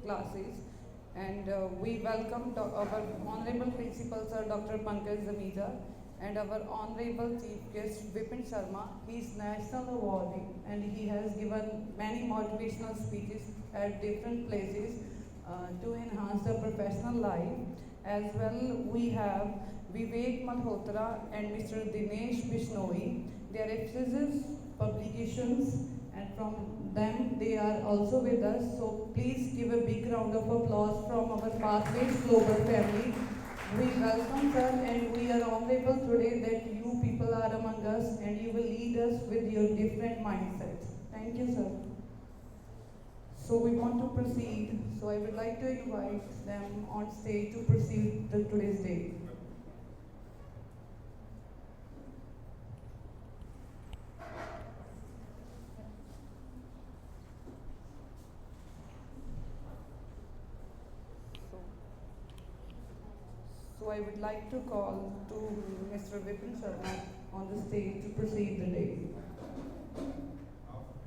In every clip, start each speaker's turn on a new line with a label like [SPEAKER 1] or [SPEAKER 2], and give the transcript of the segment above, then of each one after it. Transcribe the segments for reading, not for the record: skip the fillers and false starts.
[SPEAKER 1] classes, and we welcome our Honorable Principal Sir Dr. Pankaj Zamija and our Honorable Chief Guest Vipin Sharma. He is national awardee and he has given many motivational speeches at different places to enhance the professional life. As well, we have Vivek Malhotra and Mr. Dinesh Bishnoi. They are executives, publications, and from them they are also with us. So please give a big round of applause from our Pathways Global family. We welcome sir and we are honorable today that you people are among us and you will lead us with your different mindsets. Thank you sir. So we want to proceed. So I would like to invite them on stage to proceed today's day. So I would like to call to Mr. Vipin Sharma on the stage to proceed the day.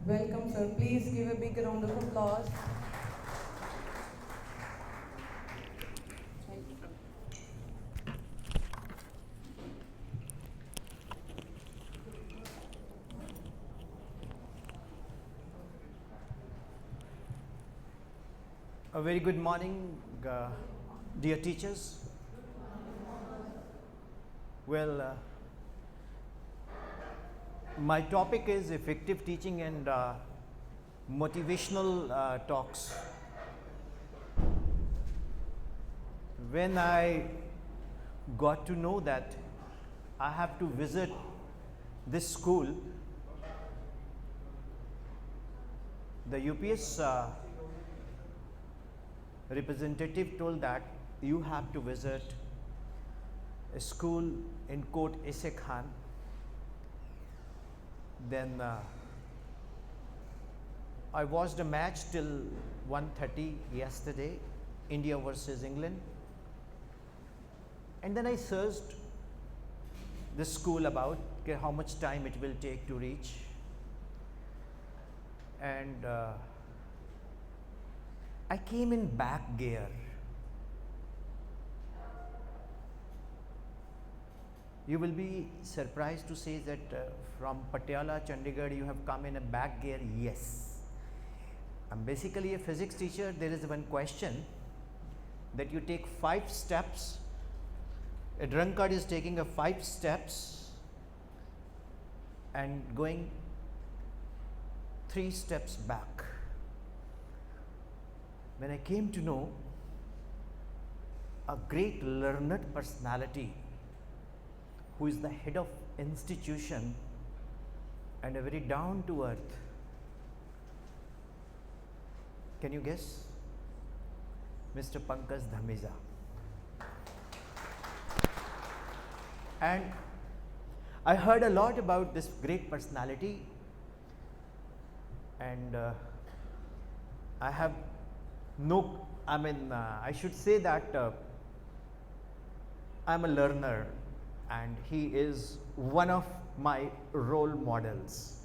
[SPEAKER 1] Welcome sir. Please give a big round of applause. Thank you, sir.
[SPEAKER 2] A very good morning, dear teachers. Well, my topic is effective teaching and motivational talks. When I got to know that I have to visit this school, the UPS representative told that you have to visit a school in Kot Ese Khan. Then I watched a match till 1:30 yesterday, India versus England, and then I searched the school about how much time it will take to reach, and I came in back gear. You will be surprised to say that from Patiala, Chandigarh, you have come in a back gear. Yes. I'm basically a physics teacher. There is one question that you take 5 steps. A drunkard is taking 5 steps and going 3 steps back. When I came to know a great learned personality who is the head of institution and a very down to earth. Can you guess? Mr. Pankaj Zamija. And I heard a lot about this great personality, and I have I should say that I'm a learner and he is one of my role models.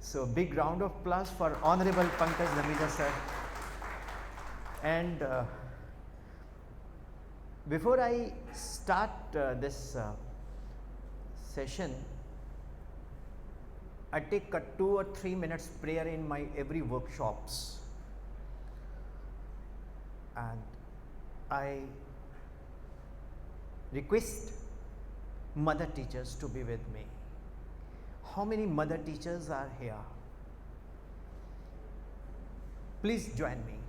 [SPEAKER 2] So big round of applause for Honorable Pankaj Zamija sir. And before I start this session, I take a 2 or 3 minutes prayer in my every workshops, and I request mother teachers to be with me. How many mother teachers are here? Please join me.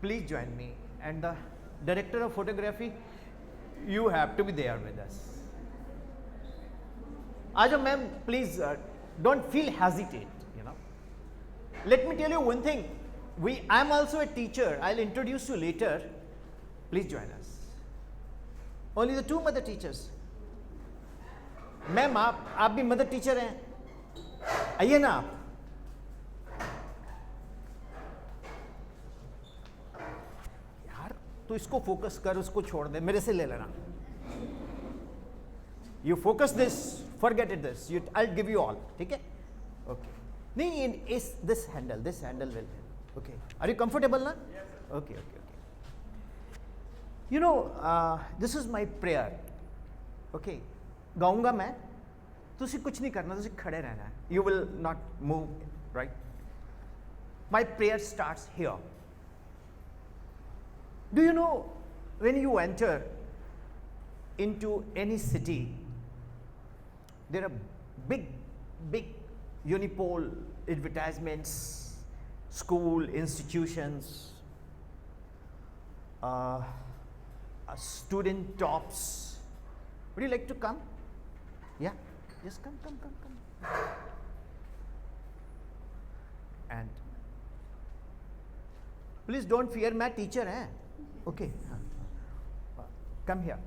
[SPEAKER 2] Please join me. And the director of photography, you have to be there with us. Aja ma'am, please don't feel hesitate, Let me tell you one thing. I am also a teacher. I'll introduce you later. Please join us. Only the 2 mother teachers. Ma'am आप भी mother teacher हैं, आइए ना आप. यार तो इसको focus कर, उसको छोड़ दे, मेरे से ले लेना. You focus this, forget it this. I'll give you all. ठीक है? Okay. nahi, is this handle will help. Okay, are you comfortable now? Yes, sir. Okay. You know, this is my prayer. Okay, गाऊंगा मैं, तुसी कुछ नहीं करना, तुसी खड़े रहना है. You will not move, right? My prayer starts here. Do you know, when you enter into any city, there are big unipole advertisements, school, institutions, student tops. Would you like to come? Yeah, just come. And please don't fear, मैं teacher हैं. Okay, come here.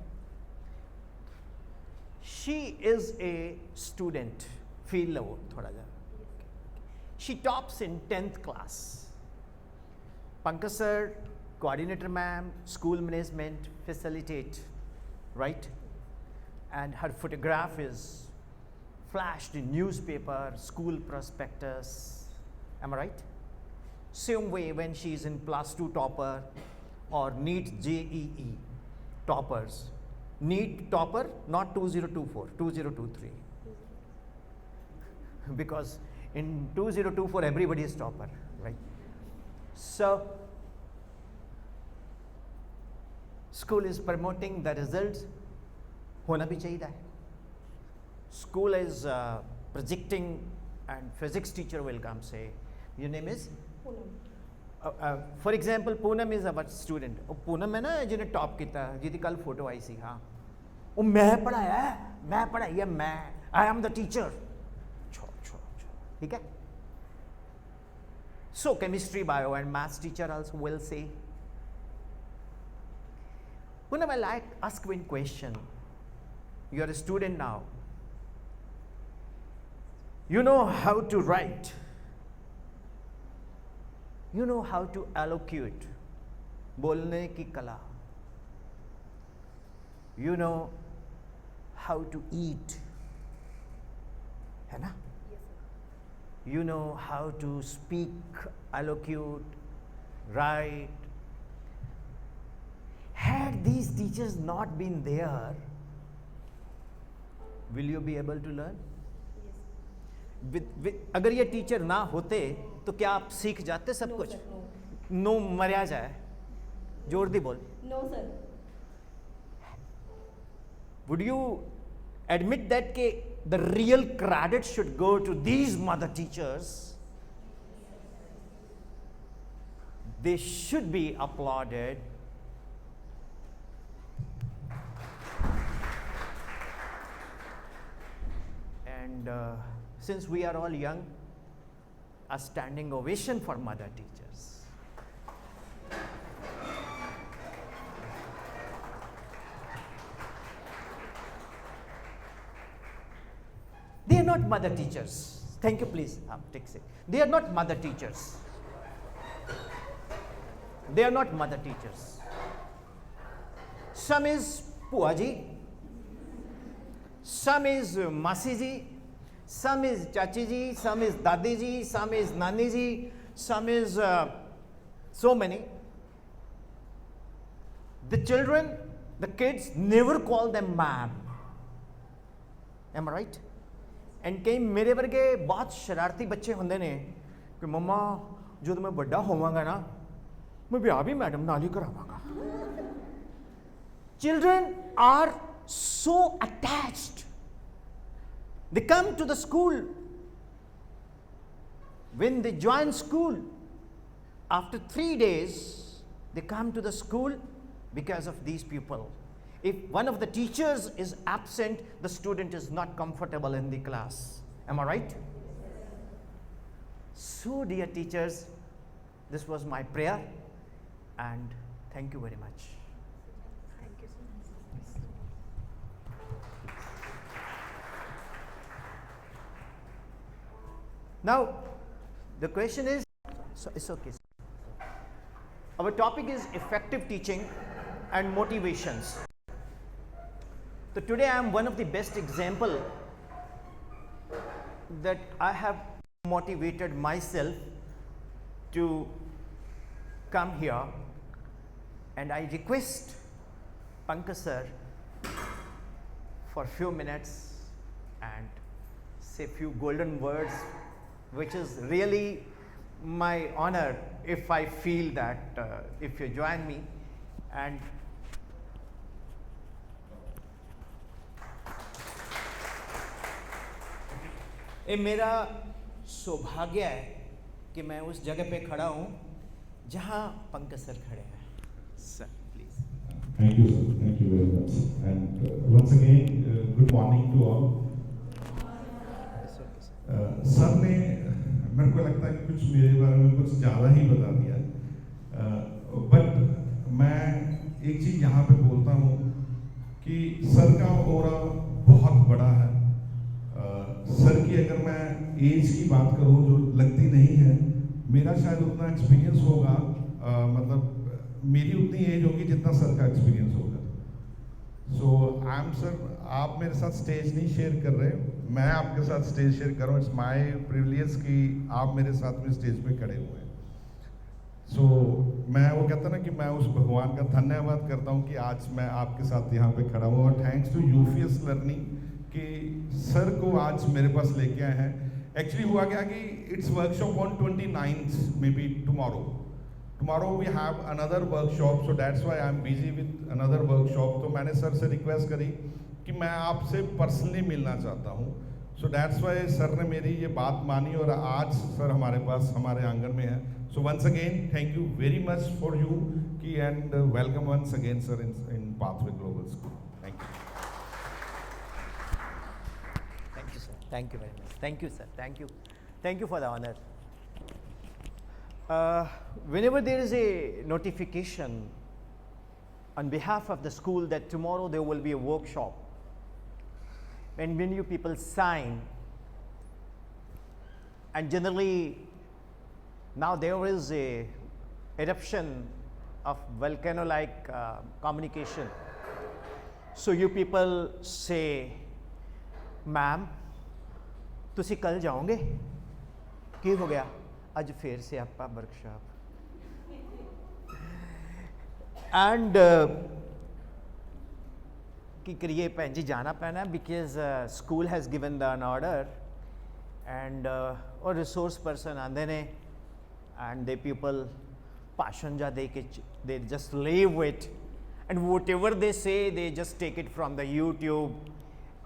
[SPEAKER 2] She is a student. Feel लो थोड़ा जा. She tops in 10th class. Pankaj sir, coordinator ma'am, school management facilitate, right? And her photograph is flashed in newspaper, school prospectus. Am I right? Same way when she is in plus 2 topper or NEET JEE toppers. NEET topper, not 2024, 2023. Because in 2024 everybody is topper, right? So school is promoting the results. होना भी चाहिए. School is projecting, and physics teacher will come say, your name is? For example, Poonam is our student. Poonam है ना जिन्हें top किया, जिसकी कल photo आई सी, हाँ. वो मैं पढ़ाया, मैं. I am the teacher. ठीक है? So chemistry, bio and maths teacher also will say. Poonam, I like ask one question. You are a student now. You know how to write. You know how to allocate. बोलने की कला. You know how to eat. है ना?
[SPEAKER 3] Yes, sir.
[SPEAKER 2] You know how to speak, allocate, write. Had these teachers not been there, will you be able to learn?
[SPEAKER 3] Yes.
[SPEAKER 2] अगर ये teacher ना होते तो क्या आप सीख जाते सब
[SPEAKER 3] No,
[SPEAKER 2] कुछ?
[SPEAKER 3] sir, no.
[SPEAKER 2] नो मरिया जाए. जोर दी बोल.
[SPEAKER 3] No, sir.
[SPEAKER 2] Would you admit that the real credit should go to these mother teachers? They should be applauded. And since we are all young, a standing ovation for mother teachers. They are not mother teachers. Thank you, please. Take it. They are not mother teachers. They are not mother teachers. Some is Puaji, some is Masiji, some is Chachiji, some is Dadiji, some is Naniji, some is so many. The children, the kids never call them ma'am. Am I right? And कई मेरे वर्गे बहुत शरारती बच्चे होंदे ने कि मम्मा जो मैं बड़ा होवांगा ना मैं ब्याह भी मैडम नाल ही करावांगा. Children are so attached. They come to the school. When they join school, after 3 days, they come to the school because of these people. If one of the teachers is absent, the student is not comfortable in the class. Am I right? So, dear teachers, this was my prayer, and thank you very much.
[SPEAKER 3] Thank you so much.
[SPEAKER 2] Now, the question is, so it's okay. Our topic is effective teaching and motivations. So today I am one of the best example that I have motivated myself to come here, and I request Pankaj sir for few minutes and say few golden words, which is really my honor if I feel that if you join me. And ये मेरा सौभाग्य है कि मैं उस जगह पे खड़ा हूँ जहाँ पंकज सर खड़े हैं. Sir please.
[SPEAKER 4] Thank you, sir. Thank you very much. And once again, good morning to all. Sir ने मेरे को लगता है कि कुछ मेरे बारे में कुछ ज़्यादा ही बता दिया, बट मैं एक चीज़ यहाँ पे बोलता हूँ कि सर का ऑरा बहुत बड़ा है. सर की अगर मैं एज की बात करूँ जो लगती नहीं है, मेरा शायद उतना एक्सपीरियंस होगा, मतलब मेरी उतनी एज होगी जितना सर का एक्सपीरियंस होगा. सो आई एम सर, आप मेरे साथ स्टेज नहीं शेयर कर रहे, मैं आपके साथ स्टेज शेयर कर रहा हूँ. इट्स माय प्रिविलेज कि आप मेरे साथ में स्टेज पे खड़े हुए हैं. सो मैं वो कहता ना कि मैं उस भगवान का धन्यवाद करता हूँ कि आज मैं आपके साथ यहाँ पे खड़ा हूँ, और थैंक्स टू यूफीएस लर्निंग कि सर को आज मेरे पास लेके आए हैं. एक्चुअली हुआ क्या कि it's workshop on 29th, maybe tomorrow we have another workshop, so that's why I am busy with another workshop. तो मैंने सर से रिक्वेस्ट करी कि मैं आपसे पर्सनली मिलना चाहता हूँ. सो दैट्स व्हाई सर ने मेरी ये बात मानी और आज सर हमारे पास हमारे आंगन में है. So once again thank you very much for you की, and welcome once again sir in Pathway Global School. Thank you.
[SPEAKER 2] Thank you, sir. Thank you very much. Thank you, sir. Thank you. Thank you for the honor. Whenever there is a notification on behalf of the school that tomorrow there will be a workshop, and when you people sign, and generally now there is a eruption of volcano-like communication. So you people say, ma'am तुसी कल जाओगे? की हो गया? अज फिर से आपका workshop. And की करिए भैन जी, जाना पैना because school has given the an order, and और रिसोर्स पर्सन आंदे ने एंड दे पीपल भाषण जा दे के they just leave it, and whatever they say they just take it from the YouTube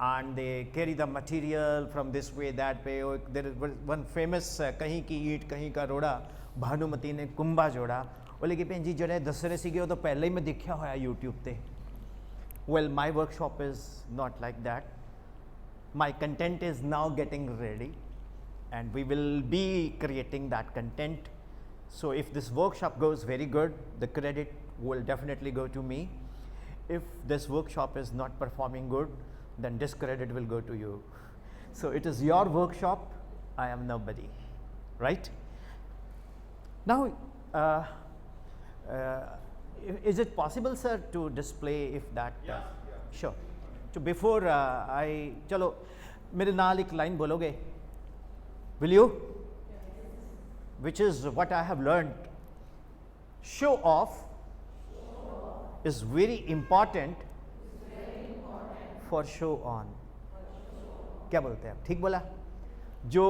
[SPEAKER 2] and they carry the material from this way that way. There is one famous कहीं की ईट कहीं का रोड़ा, भानुमती ने कुंभा जोड़ा. वो लेकिन भैन जी जड़े दस रहे सीगे तो पहले ही मैं देखा होया यूट्यूब पे. Well, my workshop is not like that. My content is now getting ready, and we will be creating that content. So if this workshop goes very good, the credit will definitely go to me. If this workshop is not performing good, then discredit will go to you. So it is your workshop, I am nobody, right? Now, is it possible, sir, to display if that?
[SPEAKER 4] Yeah.
[SPEAKER 2] Sure. So before चलो मेरे नाल एक line बोलोगे? Will you? Which is what I have learned. Show off is very important for show on. क्या बोलते हैं आप? ठीक बोला? जो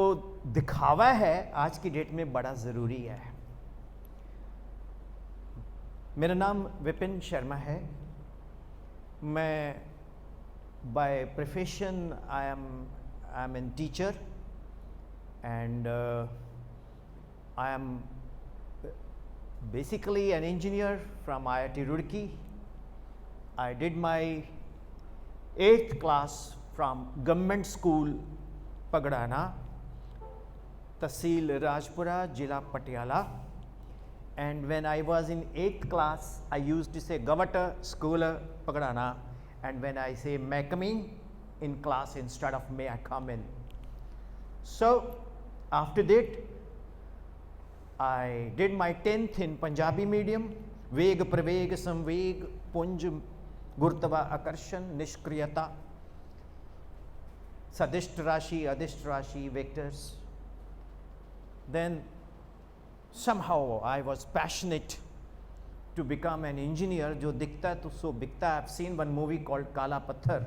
[SPEAKER 2] दिखावा है आज की डेट में बड़ा ज़रूरी है. मेरा नाम विपिन शर्मा है. मैं by profession I am an teacher, and I am basically an engineer from IIT Roorkee. I did my 8th class from Government School Pagadana, Tahsil Rajpura, Jila Patiala. And when I was in 8th class, I used to say Govata School Pagadana, and when I say may coming in class instead of may I come in. So after that, I did my 10th in Punjabi medium. Veg, praveg, samveg, punj, gurtava, akarshan, nishkriyata, sadisht rashi, adisht rashi, vectors. Then somehow I was passionate to become an engineer. जो दिखता है तो सो बिकता है. I've seen one movie called Kala Patthar.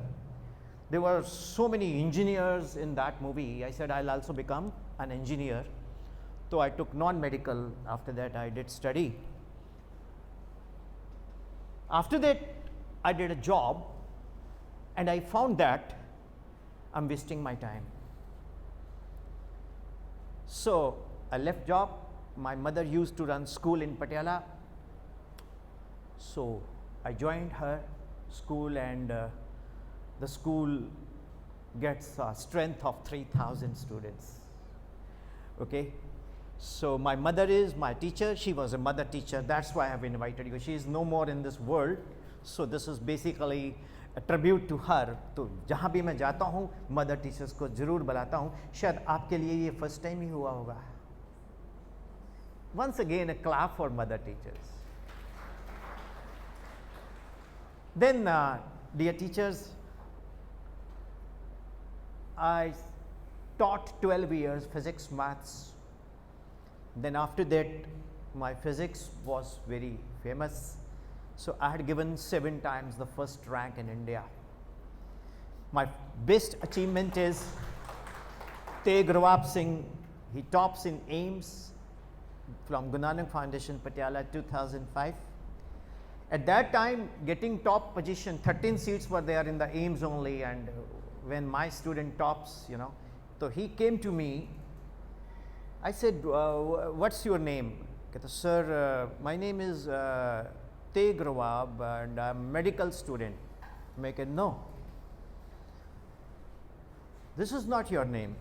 [SPEAKER 2] There were so many engineers in that movie. I said I'll also become an engineer. So I took non-medical. After that I did study. After that I did a job and I found that I'm wasting my time. So I left job. My mother used to run school in Patiala. So I joined her school, and the school gets a strength of 3,000 students. Okay. So my mother is my teacher. She was a mother teacher. That's why I have invited you. She is no more in this world. So this is basically a tribute to her. तो जहाँ भी मैं जाता हूँ mother teachers को ज़रूर बुलाता हूँ. शायद आपके लिए ये फर्स्ट टाइम ही हुआ होगा. Once again, a clap for mother teachers. Then, dear teachers, I taught 12 years physics, maths. Then after that, my physics was very famous. So I had given 7 times the first rank in India. My best achievement is Teg Rawab Singh. He tops in AIMS from Guru Nanak Foundation, Patiala, 2005. At that time, getting top position, 13 seats were there in the AIMS only, and when my student tops, you know, so he came to me. I said, what's your name? Kehta, sir, my name is Teg Rawab and I'm a medical student. I said, no, this is not your name.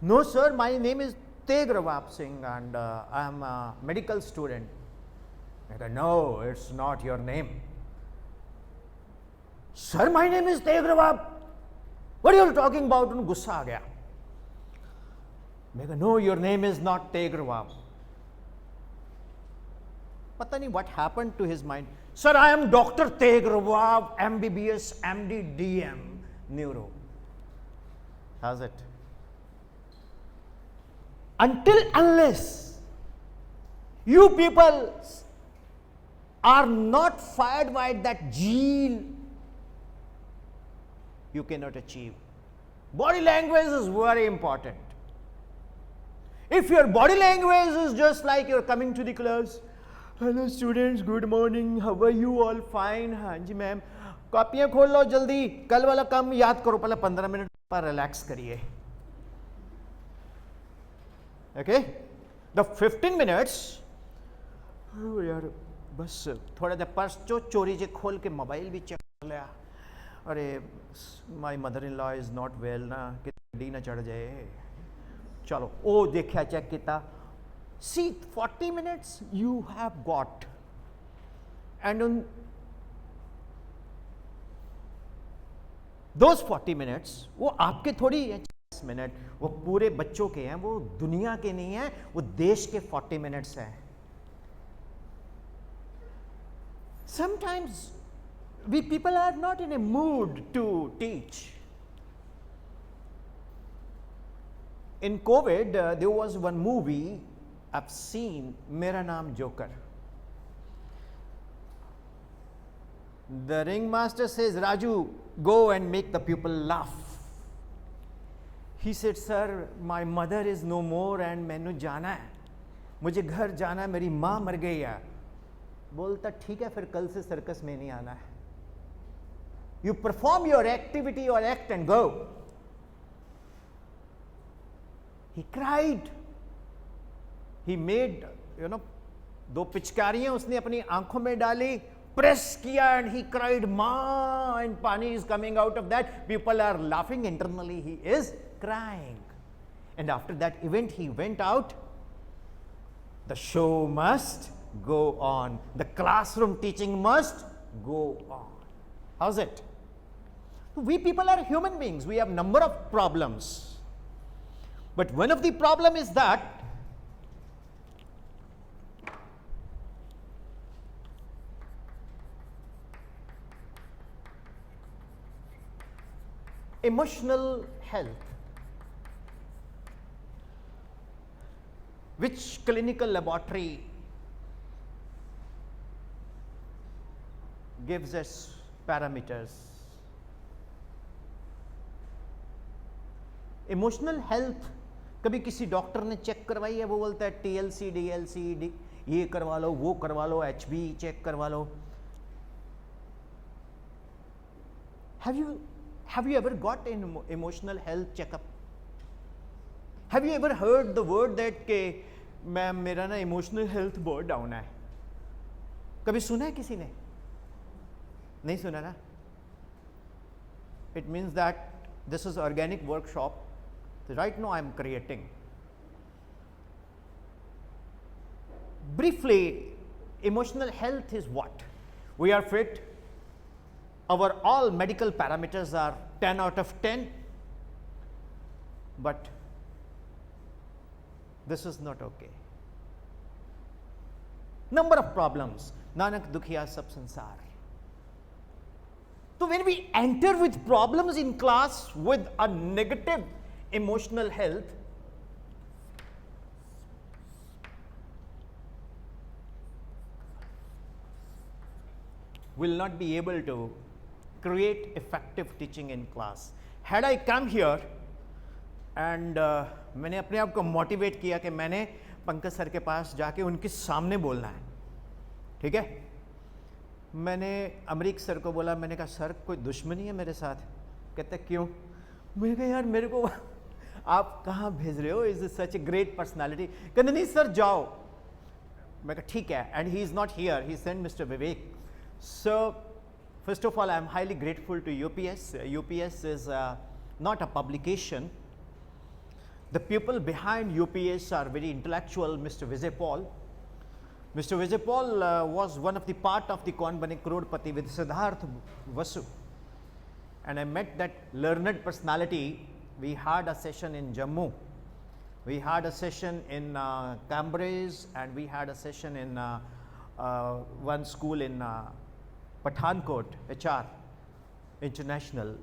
[SPEAKER 2] No, sir, my name is Teg Rawab Singh and I am a medical student. I said, no, it's not your name. Sir, my name is Teg Rawab. What are you talking about? And gussa aa gaya. I said, no, your name is not Teg Rawab. Pata nahi what happened to his mind. Sir, I am Dr. Teg Rawab, MBBS, MD, DM, Neuro. How's it? Until unless you people are not fired by that gene, you cannot achieve. Body language is very important. If your body language is just like you're coming to the class, hello students, good morning, how are you all? Fine, हाँ जी ma'am, कॉपियाँ खोल लो जल्दी, कल वाला काम याद करो, पहले 15 मिनट पर रिलैक्स करिए. Okay, the 15 minutes, oh यार बस थोड़ा देर पर्स चोरी जे खोल के मोबाइल भी चेक कर लिया. अरे my mother in law is not well ना, कि डी ना चढ़ जाए. चलो ओ देखा चेक किया. See, 40 minutes you have got, and on those 40 minutes वो आपके थोड़ी है. 40 मिनट वो पूरे बच्चों के हैं, वो दुनिया के नहीं है, वो देश के 40 मिनट्स हैं. Sometimes we people are not in a mood to teach. In COVID, there was one movie I've seen, Mera Naam Joker. The ringmaster says, Raju, go and make the people laugh. He said, sir, my mother is no more and मैंने जाना है, मुझे घर जाना है, मेरी माँ मर गई है. बोलता ठीक है, फिर कल से सर्कस में नहीं आना है. You perform your activity or act and go. He cried. He made, you know, 2 पिचकारियां उसने अपनी आंखों में डाली, press किया, and he cried, Ma, and pani is coming out of that. People are laughing internally. He is crying. And after that event, he went out. The show must go on. The classroom teaching must go on. How's it? We people are human beings. We have number of problems. But one of the problem is that emotional health. Which clinical laboratory gives us parameters? Emotional health कभी किसी doctor ने check करवाई है? वो बोलता है TLC, DLC, ये करवा लो, वो करवा लो, एचबी चेक करवा लो. Have you ever got an emotional health checkup? Have you ever heard the word that के मैम मेरा ना इमोशनल हेल्थ बहुत डाउन है? कभी सुना है किसी ने? नहीं सुना ना? It means that this is organic workshop. Right now I am creating. Briefly, emotional health is what? We are fit. Our all medical parameters are 10 out of 10. But this is not okay. Number of problems. Nanak dukhiya sab sansar. So when we enter with problems in class with a negative emotional health, will not be able to create effective teaching in class. Had I come here and मैंने अपने आप को motivate किया कि मैंने Pankaj sir के पास जाके उनके सामने बोलना है, ठीक है? मैंने अमरीक सर को बोला, मैंने कहा सर कोई दुश्मनी है मेरे साथ? कहते क्यों? मैंने कहा यार मेरे को आप कहाँ भेज रहे हो? Is such a great personality. कहते नहीं सर जाओ. मैं कहा ठीक है. And he is not here, he send mister Vivek. So first of all, I am highly grateful to UPS. UPS is not a publication. The people behind UPS are very intellectual. Mr. Vijay Paul. Mr. Vijay Paul was one of the part of the Kaun Bane Crorepati with Siddharth Vasu. And I met that learned personality. We had a session in Jammu. We had a session in Cambridge, and we had a session in one school in Pathankot, HR International.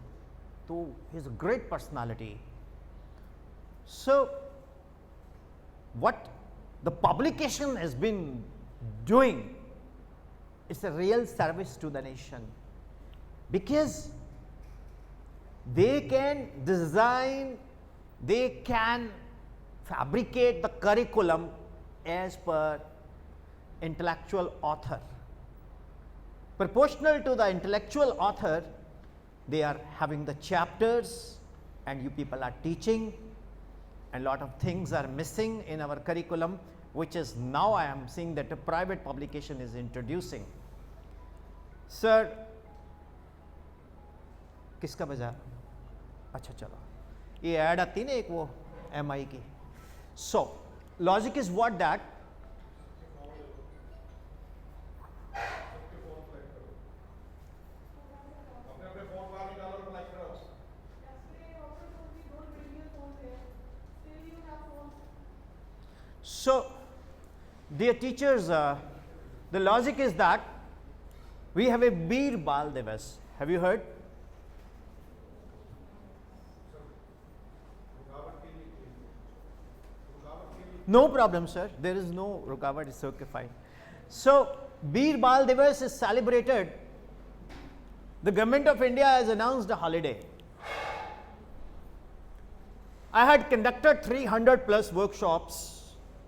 [SPEAKER 2] So he's a great personality. So what the publication has been doing is a real service to the nation, because they can design, they can fabricate the curriculum as per intellectual author. Proportional to the intellectual author, they are having the chapters, and you people are teaching, and lot of things are missing in our curriculum, which is now I am seeing that a private publication is introducing. Sir, किसका बजा? अच्छा चलो, ये add आती ना एक वो MI की. So logic is what that So, dear teachers, the logic is that we have a Beer Bal Divas. Have you heard? No problem, sir. There is no rukawat. It's okay, fine. So, Beer Bal Divas is celebrated. The government of India has announced a holiday. I had conducted 300 plus workshops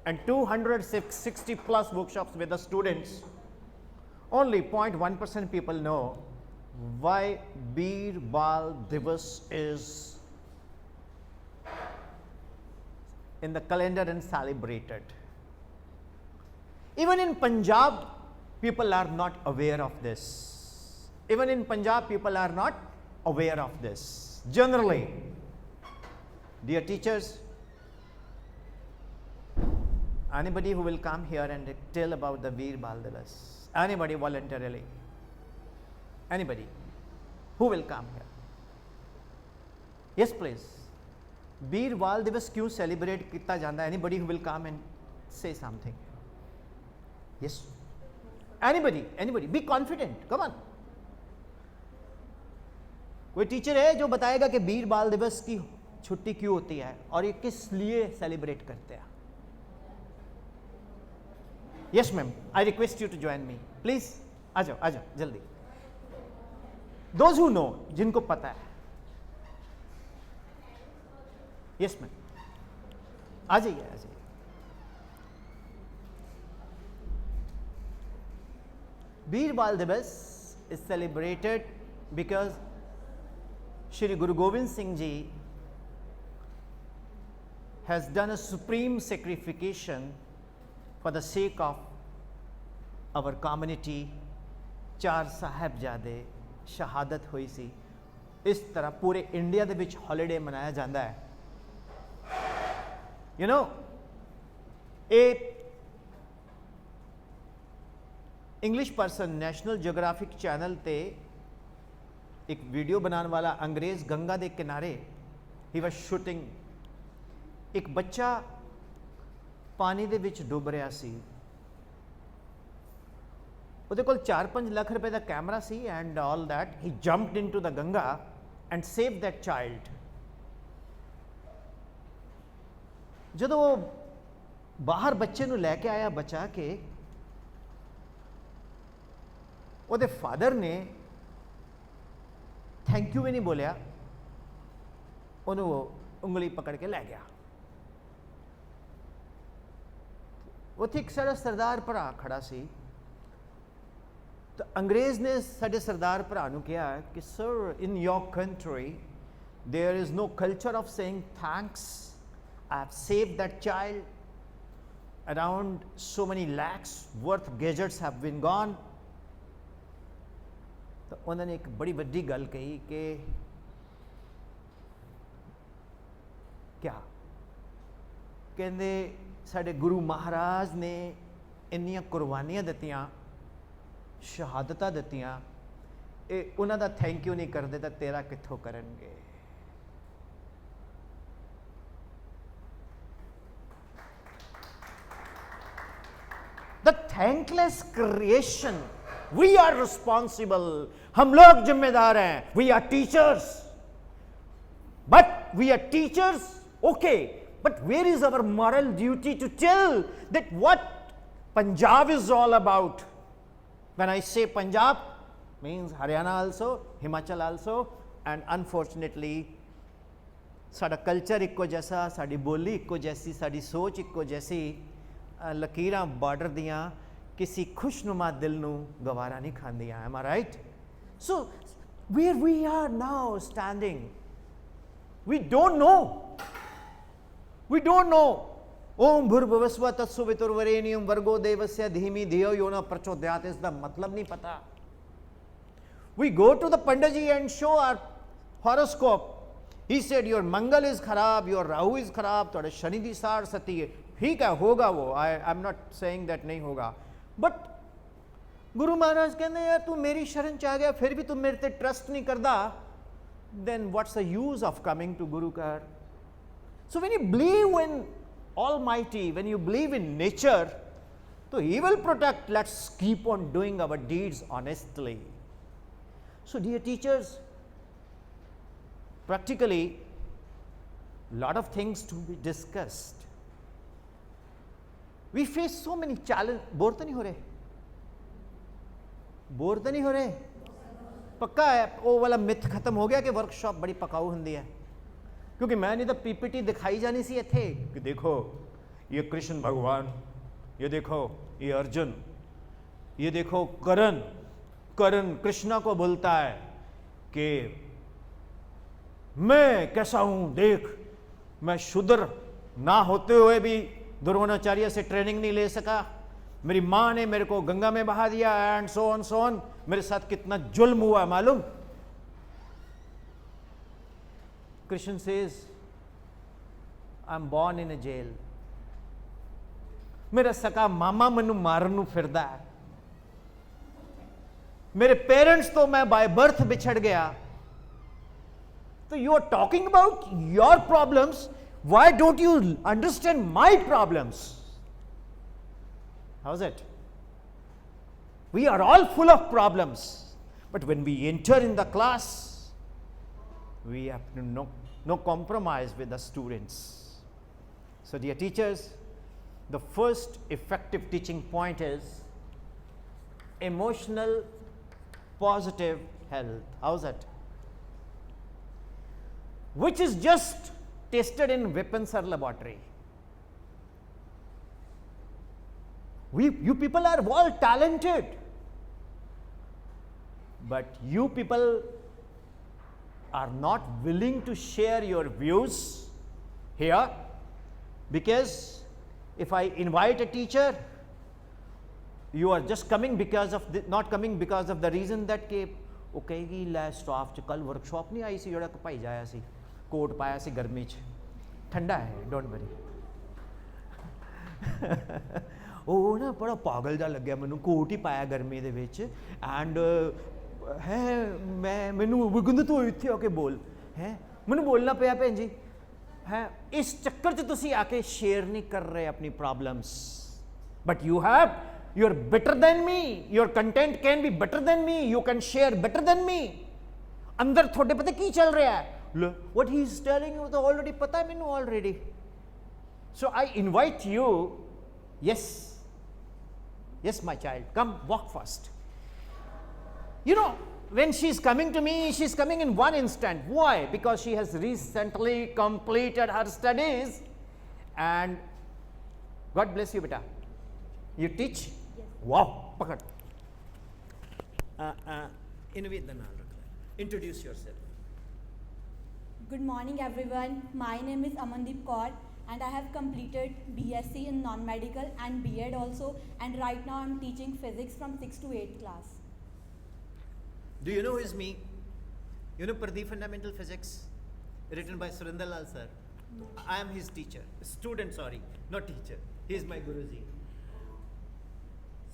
[SPEAKER 2] and 260 plus workshops with the students. Only 0.1% people know why Beer Bal Divas is in the calendar and celebrated. Even in Punjab, people are not aware of this. Even in Punjab, people are not aware of this. Generally, dear teachers, anybody who will come here and tell about the Veer Bal Divas, anybody voluntarily, anybody who will come here? Yes, please. Veer Bal Divas क्यों celebrate कितना जानता है? Anybody who will come and say something? Yes. Anybody, be confident. Come on. कोई teacher है जो बताएगा कि वीर बाल दिवस की छुट्टी क्यों होती है और ये किस लिए सेलिब्रेट करते हैं? Yes, ma'am. I request you to join me. Please. आ जाओ जल्दी. Those who know, जिनको पता है. Yes, ma'am. आ जाइए. Veer Bal Divas is celebrated because Shri Guru Gobind Singh Ji has done a supreme sacrification for the sake of our community. 4 साहबजादे शहादत हुई सी. इस तरह पूरे इंडिया दे विच हॉलीडे मनाया जाता है. You know, a English person national geographic channel ते एक वीडियो बनाने वाला अंग्रेज गंगा दे किनारे ही वाज शूटिंग. एक बच्चा पानी दे विच डुब रहा सी. ਉਹਦੇ ਕੋਲ 4-5 ਲੱਖ ਰੁਪਏ ਦਾ ਕੈਮਰਾ ਸੀ and all that. He jumped into the Ganga and save that child. ਜਦੋਂ ਬਾਹਰ ਬੱਚੇ ਨੂੰ ਲੈ ਕੇ ਆਇਆ ਬਚਾ ਕੇ, ਉਹਦੇ ਫਾਦਰ ਨੇ ਥੈਂਕ ਯੂ ਵੀ ਨਹੀਂ ਬੋਲਿਆ, ਉਹਨੂੰ ਉਂਗਲੀ ਪਕੜ ਕੇ ਲੈ ਗਿਆ. ਉੱਥੇ ਇੱਕ ਸਾਡਾ ਸਰਦਾਰ ਭਰਾ ਖੜਾ ਸੀ. ਤਾਂ ਅੰਗਰੇਜ਼ ਨੇ ਸਾਡੇ ਸਰਦਾਰ ਭਰਾ ਨੂੰ ਕਿਹਾ ਕਿ sir, in your country there is no culture of saying thanks. I have saved that child. Around so many lakhs worth gadgets have been gone. तो उन्होंने एक बड़ी वड्डी गल कही कि क्या कहते साडे गुरु महाराज ने इन्नियां कुर्बानियां दित्तियां, शहादतां दित्तियां, ये उन्हां दा थैंक यू नहीं करदे तां तेरा कित्थों करनगे. The thankless creation, we are responsible. हम लोग जिम्मेदार हैं. We are teachers. But we are teachers, okay. But where is our moral duty to tell that what Punjab is all about? When I say Punjab, means Haryana also, Himachal also, and unfortunately साडा culture इक्को जैसा, साडी बोली इक्को जैसी, साडी सोच इक्को जैसी. लकीरां border दियां किसी खुशनुमा दिल नू गवारा नहीं खांदियां. Am I right? So where we are now standing, we don't know. We don't know. ओम भूर्भुवस्व तत्सवितुर्वरेण्यं भर्गो देवस्य धीमहि धियो यो न प्रचोदयात्. इसका मतलब नहीं पता. We go to the Pandit and show our horoscope. He said your Mangal is kharab, your Rahu is kharab, थोड़े शनि दी साड़ सती है. ठीक है, होगा वो. I'm not saying that नहीं होगा. But गुरु महाराज कहते यार तू मेरी शरण च आ गया फिर भी तू मेरे ते ट्रस्ट नहीं करता. Then what's the use of coming to Guru Kar? So when you believe in Almighty, when you believe in nature, so He will protect. Let's keep on doing our deeds honestly. So dear teachers, practically lot of things to be discussed. We face so many challenges. Bore तो नहीं हो रहे? Bore तो नहीं हो रहे? पक्का है वो वाला मिथ खत्म हो गया कि वर्कशॉप बड़ी पकाऊ होंदी है. क्योंकि मैं नहीं तो पीपीटी दिखाई जानी सी थे कि देखो ये कृष्ण भगवान, ये देखो ये अर्जुन, ये देखो करण. करण कृष्णा को बोलता है कि मैं कैसा हूं देख, मैं शूद्र ना होते हुए भी द्रोणाचार्य से ट्रेनिंग नहीं ले सका, मेरी माँ ने मेरे को गंगा में बहा दिया एंड सो ऑन. मेरे साथ कितना जुल्म हुआ मालूम. Krishna says, I'm born in a jail. मेरा सका मामा मनु मारनू फिरदा है. मेरे पेरेंट्स तो मैं बाय बर्थ बिछड़ गया. तो you are talking about your problems. Why don't you understand my problems? How's it? We are all full of problems. But when we enter in the class, we have to no compromise with the students. So dear teachers, the first effective teaching point is emotional positive health. How's that? Which is just tested in Vipin Sir laboratory. You people are all talented, but you people are not willing to share your views here, because if I invite a teacher, you are just coming because of not coming because of the reason that के वो कहेगी लै staff च कल workshop नहीं आई सी जोड़ा भाई जाया सी कोट पाया सी गर्मी च ठंडा है डोंट वरी ਉਹ ਨਾ ਬੜਾ ਪਾਗਲ ਜਿਹਾ ਲੱਗਿਆ ਮੈਨੂੰ ਕੋਟ ਹੀ ਪਾਇਆ ਗਰਮੀ ਦੇ ਵਿੱਚ ਐਂਡ ਹੈ ਮੈਨੂੰ ਕਹਿੰਦੇ ਤੂੰ ਇੱਥੇ ਆ ਕੇ ਬੋਲ ਹੈ ਮੈਨੂੰ ਬੋਲਣਾ ਪਿਆ ਭੈਣ ਜੀ ਹੈ ਇਸ ਚੱਕਰ 'ਚ ਤੁਸੀਂ ਆ ਕੇ ਸ਼ੇਅਰ ਨਹੀਂ ਕਰ ਰਹੇ ਆਪਣੀ problems but you have you are better than me your content can be better than me you can share better than me ਅੰਦਰ ਤੁਹਾਡੇ ਪਤਾ ਕੀ ਚੱਲ ਰਿਹਾ ਹੈ what he is telling you ਤਾਂ already ਪਤਾ ਹੈ ਮੈਨੂੰ already so I invite you yes my child come walk first you know when she is coming to me she is coming in one instant why because she has recently completed her studies and God bless you beta you teach
[SPEAKER 3] Yes.
[SPEAKER 2] wow pakad innovate the naal rakh introduce yourself.
[SPEAKER 5] Good morning everyone. My name is Amandeep Kaur and I have completed BSc in non-medical and B.Ed also, and right now I am teaching physics from 6th to 8th class.
[SPEAKER 2] Do you know who is me? You know Pradeep Fundamental Physics written by Surinder Lal sir. I am his teacher, student sorry, not teacher. He is my Guruji.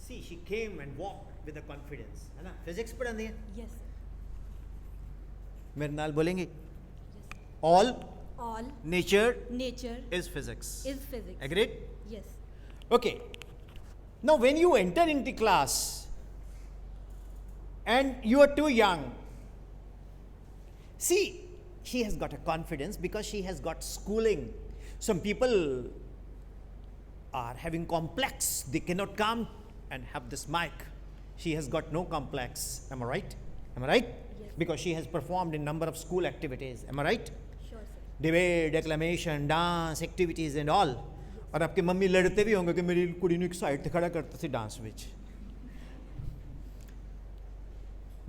[SPEAKER 2] See, she came and walked with a confidence. है ना? Physics पढ़ानी है?
[SPEAKER 5] Yes sir.
[SPEAKER 2] मेरे नाल बोलेंगे?
[SPEAKER 5] Yes.
[SPEAKER 2] All
[SPEAKER 5] All
[SPEAKER 2] nature
[SPEAKER 5] nature
[SPEAKER 2] is physics.
[SPEAKER 5] is physics.
[SPEAKER 2] Agreed?
[SPEAKER 5] Yes.
[SPEAKER 2] Okay. Now when you enter into class and you are too young, see, she has got a confidence because she has got schooling. Some people are having complex. They cannot come and have this mic. She has got no complex. Am I right? Am I right?
[SPEAKER 5] Yes.
[SPEAKER 2] Because she has performed in number of school activities. Am I right?
[SPEAKER 5] Sure sir.
[SPEAKER 2] Debate declamation dance activities and all और आपकी mummy लड़ते भी होंगे कि मेरी कुड़ी ਨੂੰ ਇੱਕ ਸਾਈਡ ਤੇ ਖੜਾ ਕਰਤਾ ਸੀ ਡਾਂਸ ਵਿੱਚ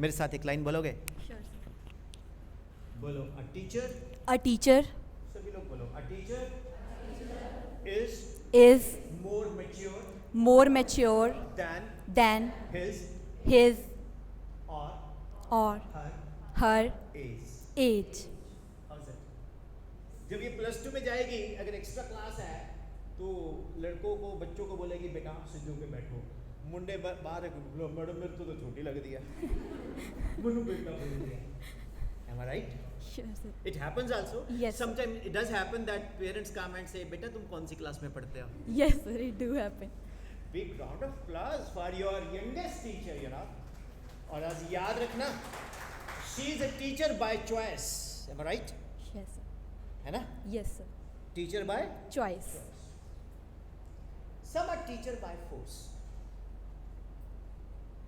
[SPEAKER 2] मेरे साथ एक लाइन बोलोगे
[SPEAKER 5] Sure sir.
[SPEAKER 2] बोलो अ टीचर
[SPEAKER 5] A teacher
[SPEAKER 2] सभी लोग बोलो a teacher is
[SPEAKER 5] is
[SPEAKER 2] more mature
[SPEAKER 5] than
[SPEAKER 2] than
[SPEAKER 5] his
[SPEAKER 2] or
[SPEAKER 5] or her
[SPEAKER 2] age
[SPEAKER 5] age.
[SPEAKER 2] How's that? जब ये +2 में जाएगी अगर एक्स्ट्रा क्लास है तो लड़कों को बच्चों को बोलेगी बेटा सीधे होके बैठो मुंडे बाहर मैडम मेरे तो छोटी लग रही है मुन्नू बेटा बोल दिया am I right?
[SPEAKER 5] Sure sir.
[SPEAKER 2] It happens also.
[SPEAKER 5] Yes.
[SPEAKER 2] Sometimes it does happen that parents come and say बेटा तुम कौन सी क्लास में पढ़ते हो
[SPEAKER 5] Yes sir, it do happen.
[SPEAKER 2] big round of applause for your youngest teacher you know और आज याद रखना she is a teacher by choice am I right?
[SPEAKER 5] Yes sir.
[SPEAKER 2] है ना
[SPEAKER 5] Yes sir.
[SPEAKER 2] teacher by
[SPEAKER 5] Choice.
[SPEAKER 2] some are teacher by force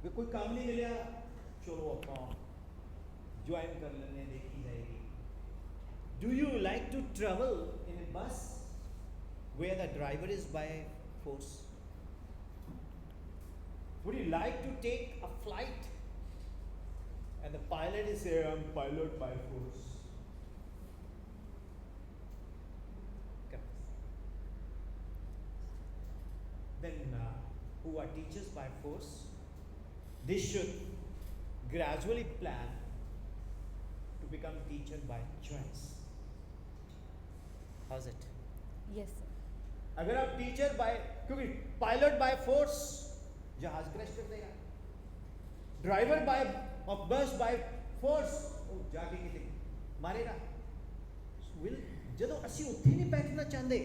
[SPEAKER 2] वे कोई काम नहीं मिला चलो अपना ज्वाइन कर लेने देखी जाएगी do you like to travel in a bus where the driver is by force would you like to take a flight and the pilot is saying I'm pilot by force Come. Then who are teachers by force they should gradually plan to become teacher by choice how's it
[SPEAKER 5] Yes sir.
[SPEAKER 2] अगर आप teacher bye क्योंकि pilot by force जहाज crash कर देगा driver bye of बस by force ਉਹ ਜਾ ਕੇ ਕਿਤੇ ਮਾਰੇਗਾ ਵਿਲ ਜਦੋਂ ਅਸੀਂ ਉੱਥੇ ਨਹੀਂ ਬੈਠਣਾ ਚਾਹੁੰਦੇ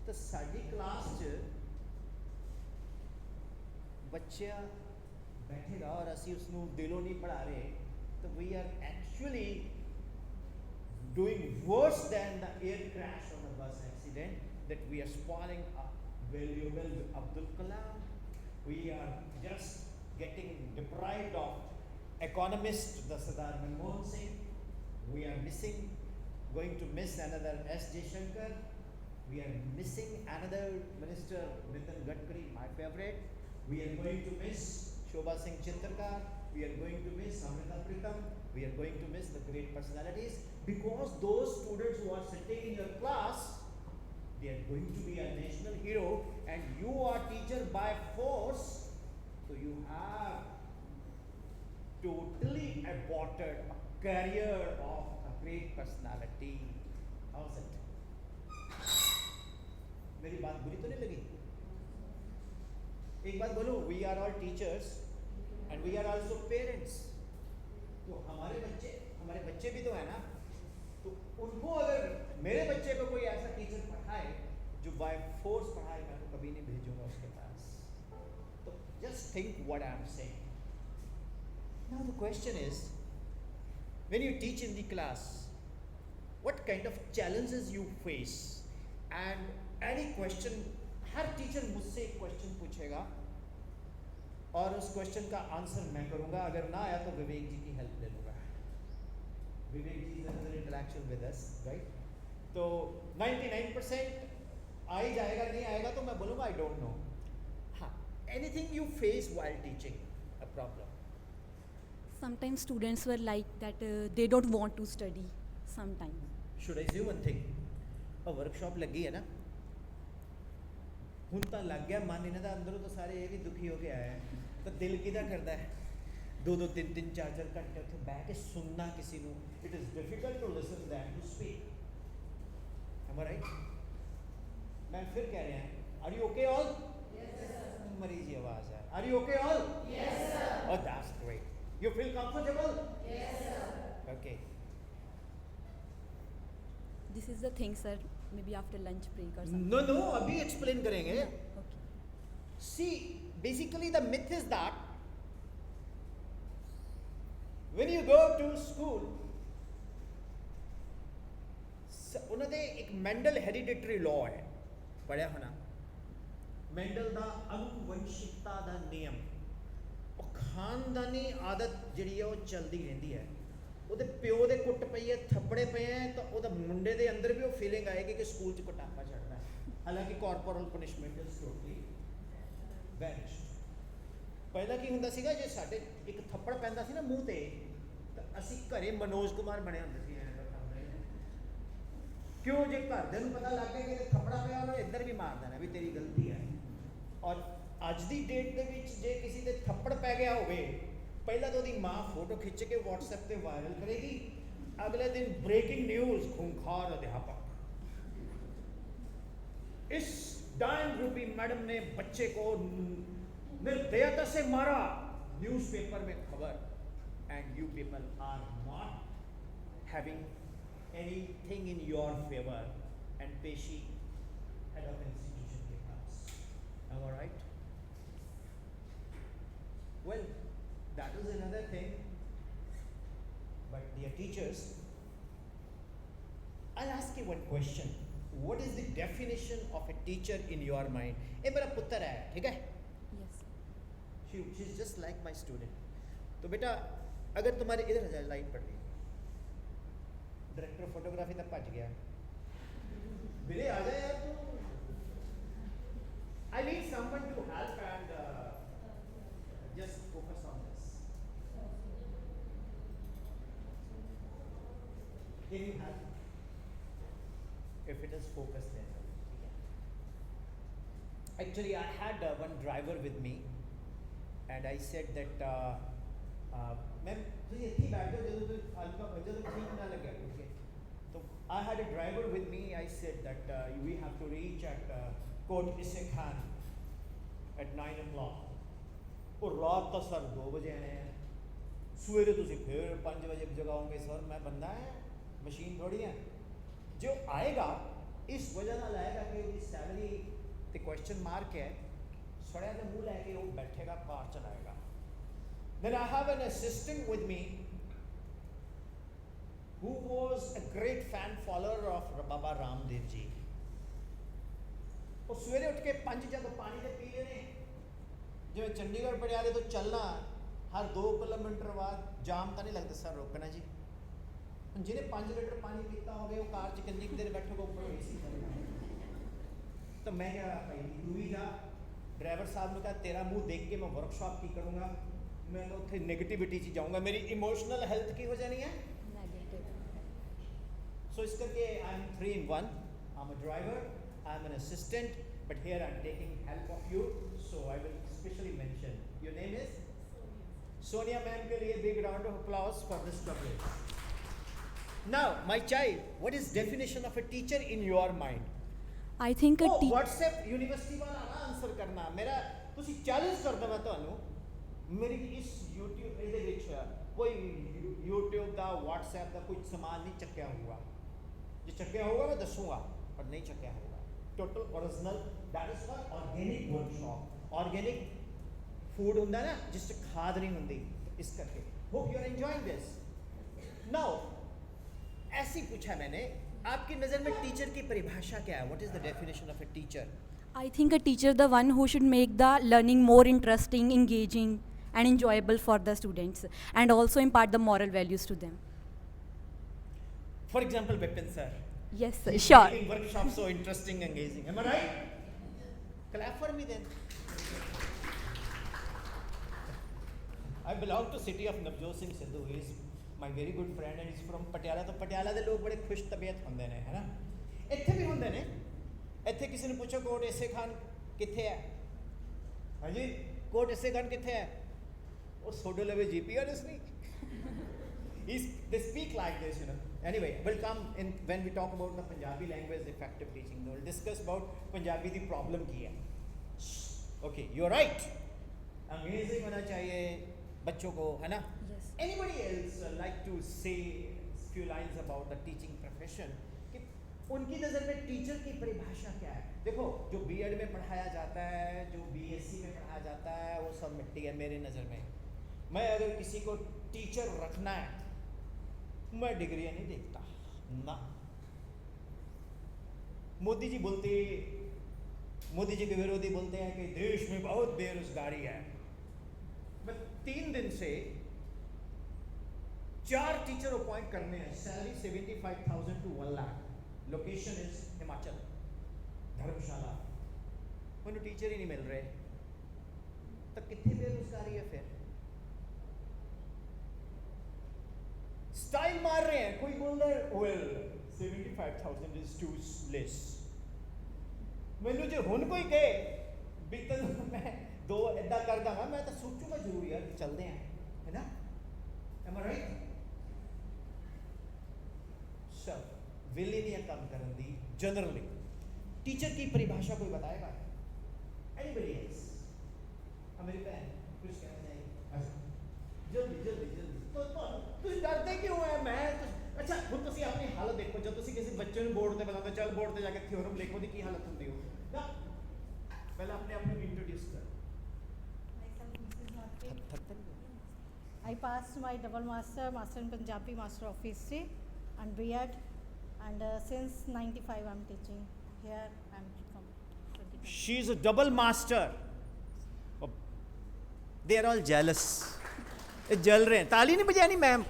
[SPEAKER 2] ਤਾਂ ਸਾਡੀ ਕਲਾਸ 'ਚ ਬੱਚਾ ਬੈਠੇਗਾ ਔਰ ਅਸੀਂ ਉਸ ਨੂੰ ਦਿਲੋਂ ਨਹੀਂ ਪੜ੍ਹਾ ਰਹੇ ਤਾਂ we are actually doing worse than the air crash or the bus accident that we are spoiling valuable Abdul Kalam. We are just getting deprived of economist the Sardar Manmohan Singh. We are going to miss another S. Jaishankar. We are missing another Minister Nitin Gadkari, my favorite. We are going to miss Shobha Singh Chitrakar. We are going to miss Amrita Pritam. We are going to miss the great personalities, because those students who are sitting in your class, they are going to be a national hero, and you are teacher by force. So you have totally aborted a career of a great personality. How's it? मेरी बात बुरी तो नहीं लगी? एक बात बोलो, we are all teachers and we are also parents. तो हमारे बच्चे भी तो है ना, तो उनको अगर मेरे बच्चे को कोई ऐसा टीचर पढ़ाए जो बाय फोर्स पढ़ाए, मैं तो कभी नहीं भेजूंगा उसके पास. तो just think what I am saying. Now the question is, when you teach in the class, what kind of challenges you face, and any question, her teacher मुझसे एक क्वेश्चन पूछेगा और उस क्वेश्चन का आंसर मैं करूंगा. अगर ना आया तो विवेक जी की हेल्प ले लूंगा. Vivek ji is another interaction with us, right? तो 99% आ ही जाएगा, नहीं आएगा तो मैं बोलूंगा आई डोंट नो. हाँ, anything you face while teaching a problem?
[SPEAKER 5] Sometimes students were like that they don't want to study sometimes.
[SPEAKER 2] Should I say one thing? A workshop लगी है ना, ਹੁਣ ਤਾਂ ਲੱਗ ਗਿਆ ਮਨ ਇਹਨਾਂ ਦਾ ਅੰਦਰੋਂ, ਤਾਂ ਸਾਰੇ ਇਹ ਵੀ ਦੁਖੀ ਹੋ ਕੇ ਆਏ ਹੈ, ਤਾਂ ਦਿਲ ਕਿਹਦਾ ਕਰਦਾ ਹੈ 2-2 3-3 4-4 ਘੰਟੇ ਉੱਥੇ ਬਹਿ ਕੇ ਸੁਣਨਾ ਕਿਸੇ ਨੂੰ. It is difficult to listen than to speak. Am I right? मैं फिर कह रहे हैं, आर यू ओके ऑल? मरीजी आवाज है, are you okay all? Oh, that's great. You feel comfortable? Okay.
[SPEAKER 5] This is the thing, sir. Maybe after lunch break or something.
[SPEAKER 2] No, अभी explain करेंगे.
[SPEAKER 5] Okay.
[SPEAKER 2] See, basically the myth is that when you go to school, ਉਹਨਾਂ ਦੇ ਇੱਕ medal hereditary law ਹੈ, ਪੜ੍ਹਿਆ ਹੋਣਾ, medal ਦਾ ਅਨੁਵੰਸ਼ਿਕਤਾ ਦਾ ਨਿਯਮ. ਉਹ ਖਾਨਦਾਨੀ ਆਦਤ ਜਿਹੜੀ ਹੈ ਉਹ ਚੱਲਦੀ ਰਹਿੰਦੀ ਹੈ. ਉਹਦੇ ਪਿਓ ਦੇ ਕੁੱਟ ਪਈ ਹੈ, ਥੱਪੜੇ ਪਏ ਹੈ, ਤਾਂ ਉਹਦਾ ਮੁੰਡੇ ਦੇ ਅੰਦਰ ਵੀ ਉਹ ਫੀਲਿੰਗ ਆਏਗੀ ਕਿ ਸਕੂਲ 'ਚ ਕੁਟਾਪਾ ਚੜ੍ਹਦਾ ਹੈ. ਹਾਲਾਂਕਿ ਕਾਰਪੋਰਲ ਪਨਿਸ਼ਮੈਂਟ ਇਜ਼ ਟੋਟਲੀ ਵੈਨਿਸ਼ਡ. ਪਹਿਲਾਂ ਕੀ ਹੁੰਦਾ ਸੀਗਾ, ਜੇ ਸਾਡੇ ਇੱਕ ਥੱਪੜ ਪੈਂਦਾ ਸੀ ਨਾ ਮੂੰਹ ਤੇ, ਤਾਂ ਅਸੀਂ ਘਰੇ ਮਨੋਜ ਕੁਮਾਰ ਬਣੇ ਹੁੰਦੇ ਸੀ. ਕਿਉਂ? ਜੇ ਘਰਦਿਆਂ ਨੂੰ ਪਤਾ ਲੱਗ ਗਿਆ ਕਿ ਥੱਪੜਾ ਪਿਆ, ਉਹਨੇ ਇੱਧਰ ਵੀ ਮਾਰ ਦੇਣਾ ਵੀ ਤੇਰੀ ਗਲਤੀ ਹੈ. ਔਰ ਅੱਜ ਦੀ ਡੇਟ ਦੇ ਵਿੱਚ ਜੇ ਕਿਸੇ ਦੇ ਥੱਪੜ ਪੈ ਗਿਆ ਹੋਵੇ, ਪਹਿਲਾਂ ਤਾਂ ਉਹਦੀ ਮਾਂ ਫੋਟੋ ਖਿੱਚ ਕੇ WhatsApp ਤੇ ਵਾਇਰਲ ਕਰੇਗੀ, ਅਗਲੇ ਦਿਨ ਬ੍ਰੇਕਿੰਗ ਨਿਊਜ਼, खूंखार अध्यापक, इस डायन रूपी मैडम ने बच्चे को निर्दयता से मारा, न्यूज़पेपर में खबर. And you people are not having anything in your favor, and Peshi, head of institution, के पास. Am I right? Well, that is another thing. But dear teachers, I'll ask you one question. What is the definition of a teacher in your mind? ये मेरा पुत्र है, ठीक है?
[SPEAKER 5] Yes.
[SPEAKER 2] She's just like my student. तो बेटा, अगर तुम्हारे इधर आ जाए, लाइट पड़ गई, डायरेक्टर फोटोग्राफी तक पहुंच गया, बिले आ जाए यार तू. I need someone to help and just focus on this. Can you help? If it is focused then. Actually, I had one driver with me, and I said that ma'am तुझे इतनी बैठ जाओ जब अल्फा जब ठीक ना लगे. Okay. So I had a driver with me. I said that we have to reach at Court Isse Khan at 9 o'clock. और रात का सर 2 बजे आए हैं, सवेरे तुझे फिर 5 बजे जगाओगे. सर मैं बंदा है, मशीन थोड़ी है. जो आएगा इस वजह ਨਾਲ आएगा कि उसकी सैलरी ते क्वेश्चन मार्क है, सड़े के मुंह लेके वो बैठेगा, कार चलाएगा. Then I have an assistant with me who was a great fan follower of Baba Ramdev ji. ਉਹ ਸਵੇਰੇ ਉੱਠ ਕੇ 5 ਜਗ ਪਾਣੀ ਦੇ ਪੀ ਲੈਣੇ ਜਿਵੇਂ ਚੰਡੀਗੜ੍ਹ ਪਟਿਆਲੇ ਤੋਂ ਚੱਲਣਾ ਹਰ 2 ਕਿਲੋਮੀਟਰ ਬਾਅਦ ਜਾਮ ਤਾਂ ਨਹੀਂ ਲੱਗਦਾ ਸਰ ਰੋਕਣਾ ਜੀ ਹੁਣ ਜਿਹਨੇ 5 ਲੀਟਰ ਪਾਣੀ ਪੀਤਾ ਹੋਵੇ ਉਹ ਕਾਰ 'ਚ ਕਿੰਨੀ ਕੁ ਦੇਰ ਬੈਠੂਗਾ ਉੱਪਰ ਹੋਈ ਸੀ ਤਾਂ ਮੈਂ ਕਿਹਾ ਭਾਈ ਤੂੰ ਵੀ ਜਾ ड्राइवर साहब ने कहा तेरा मुंह देख के मैं वर्कशॉप की करूँगा मैं तो उत्थे नेगेटिविटी च जाऊँगा मेरी इमोशनल हेल्थ की हो जानी है सो इस करके I am 3 in 1 I am a driver I am an assistant but here I am taking help of you so I will specially mention your name is Sonia ma'am के लिए big round of applause for this coverage now my child what is definition of a teacher in your mind
[SPEAKER 5] I think a teacher.
[SPEAKER 2] WhatsApp university वाला ना answer करना मेरा ਤੁਸੀਂ ਚੈलेंज ਕਰਦਾ ਮੈਂ ਤੁਹਾਨੂੰ ਮੇਰੀ ਇਸ YouTube ਇਹਦੇ ਵਿੱਚ ਕੋਈ YouTube ਦਾ WhatsApp ਦਾ ਕੋਈ ਸਮਾਨ ਨਹੀਂ ਚੱਕਿਆ ਹੋਊਗਾ ਜੇ ਚੱਕਿਆ ਹੋਊਗਾ ਮੈਂ ਦੱਸੂਗਾ ਪਰ ਨਹੀਂ ਚੱਕਿਆ ਹੋਊਗਾ total original that is for organic workshop organic food ਹੁੰਦਾ ਨਾ ਜਿਸ ਚ ਖਾਦ ਨਹੀਂ ਹੁੰਦੀ ਇਸ ਕਰਕੇ hope you are enjoying this now ऐसी पूछा मैंने आपकी नज़र में टीचर की परिभाषा क्या है what is the definition of a teacher
[SPEAKER 5] I think a teacher the one who should make the learning more interesting, engaging, and enjoyable for the students, and also impart the moral values to them.
[SPEAKER 2] For example, Bipin sir.
[SPEAKER 5] Yes, sir.
[SPEAKER 2] He's
[SPEAKER 5] Sure.
[SPEAKER 2] making workshop so interesting, engaging. Am I right? Clap for me then. I belong to city of Navjot Singh Sidhu. He is my very good friend and he's from Patiala. तो Patiala ਦੇ ਲੋਕ ਬੜੇ ਖੁਸ਼ ਤਬੀਅਤ ਹੁੰਦੇ ਨੇ ਹੈ ਨਾ ਇੱਥੇ ਵੀ ਹੁੰਦੇ ਨੇ ਇੱਥੇ ਕਿਸੇ ਨੂੰ ਪੁੱਛੋ ਕੋਟ ਇਸੇ ਖਾਨ ਕਿੱਥੇ ਹੈ ਹਾਂਜੀ ਕੋਟ ਇਸੇ ਖਾਨ ਕਿੱਥੇ ਹੈ ਉਹ ਸੋਡੋ ਲਵੇ ਜੀਪੀਆਰਐਸ ਨਹੀਂ they speak like this you know anyway we'll come in when we talk about the Punjabi language effective teaching we'll discuss about Punjabi the problem ਕੀ ਹੈ okay you're right amazing होना चाहिए बच्चों को है ना
[SPEAKER 5] Yes.
[SPEAKER 2] anybody else like to say few lines about the teaching profession कि उनकी नज़र में टीचर की परिभाषा क्या है देखो जो बीएड में पढ़ाया जाता है जो बीएससी में पढ़ाया जाता है वो सब मिट्टी है मेरी नज़र में मैं अगर किसी को टीचर रखना है मैं डिग्रियाँ नहीं देखता ना मोदी जी के विरोधी बोलते हैं कि देश में बहुत बेरोजगारी है मैं 3 दिन से 4 टीचर अपॉइंट करने हैं salary 75,000 to 1 lakh location is Himachal Dharamshala मैंने टीचर ही नहीं मिल रहे तो कितनी बेरोजगारी है फिर स्टाइल मार रहे हैं कोई बोल रहा है वेल 75,000 इज टू लेस मैंने जो हुन कोई कहे भी तन मैं 2 इदा कर दांगा मैं तो सोचूंगा जरूर यार चलते हैं है ना am I right सब विले नहीं काम करन दी जनरली टीचर की परिभाषा कोई बताएगा एनीबॉडी एल्स मेरी बहन कुछ कहना चाहिए जल्दी तो तुम डरते क्यों है मैं अच्छा ਹੁਣ ਤੁਸੀਂ ਆਪਣੀ ਹਾਲਤ ਦੇਖੋ ਜਦ ਤੁਸੀਂ ਕਿਸੇ ਬੱਚੇ ਨੂੰ ਬੋਰਡ ਤੇ ਬੁਲਾਉਂਦੇ ਚੱਲ ਬੋਰਡ ਤੇ ਜਾ ਕੇ ਥਿਓਰਮ ਲਿਖੋ ਦੀ ਕੀ ਹਾਲਤ ਹੁੰਦੀ ਹੋ ਨਾ ਪਹਿਲਾਂ ਆਪਣੇ ਆਪ ਨੂੰ ਇੰਟਰੋਡਿਊਸ ਕਰ
[SPEAKER 3] I passed my double master in Punjabi, master of history and B.Ed and since 95 I'm teaching here. I'm from 20.
[SPEAKER 2] She is a double master. They are all jealous. ਇਹ ਜਲ ਰਹੇ ਤਾਲੀ ਨਹੀਂ ਬਜਾਣੀ ਮੈਮ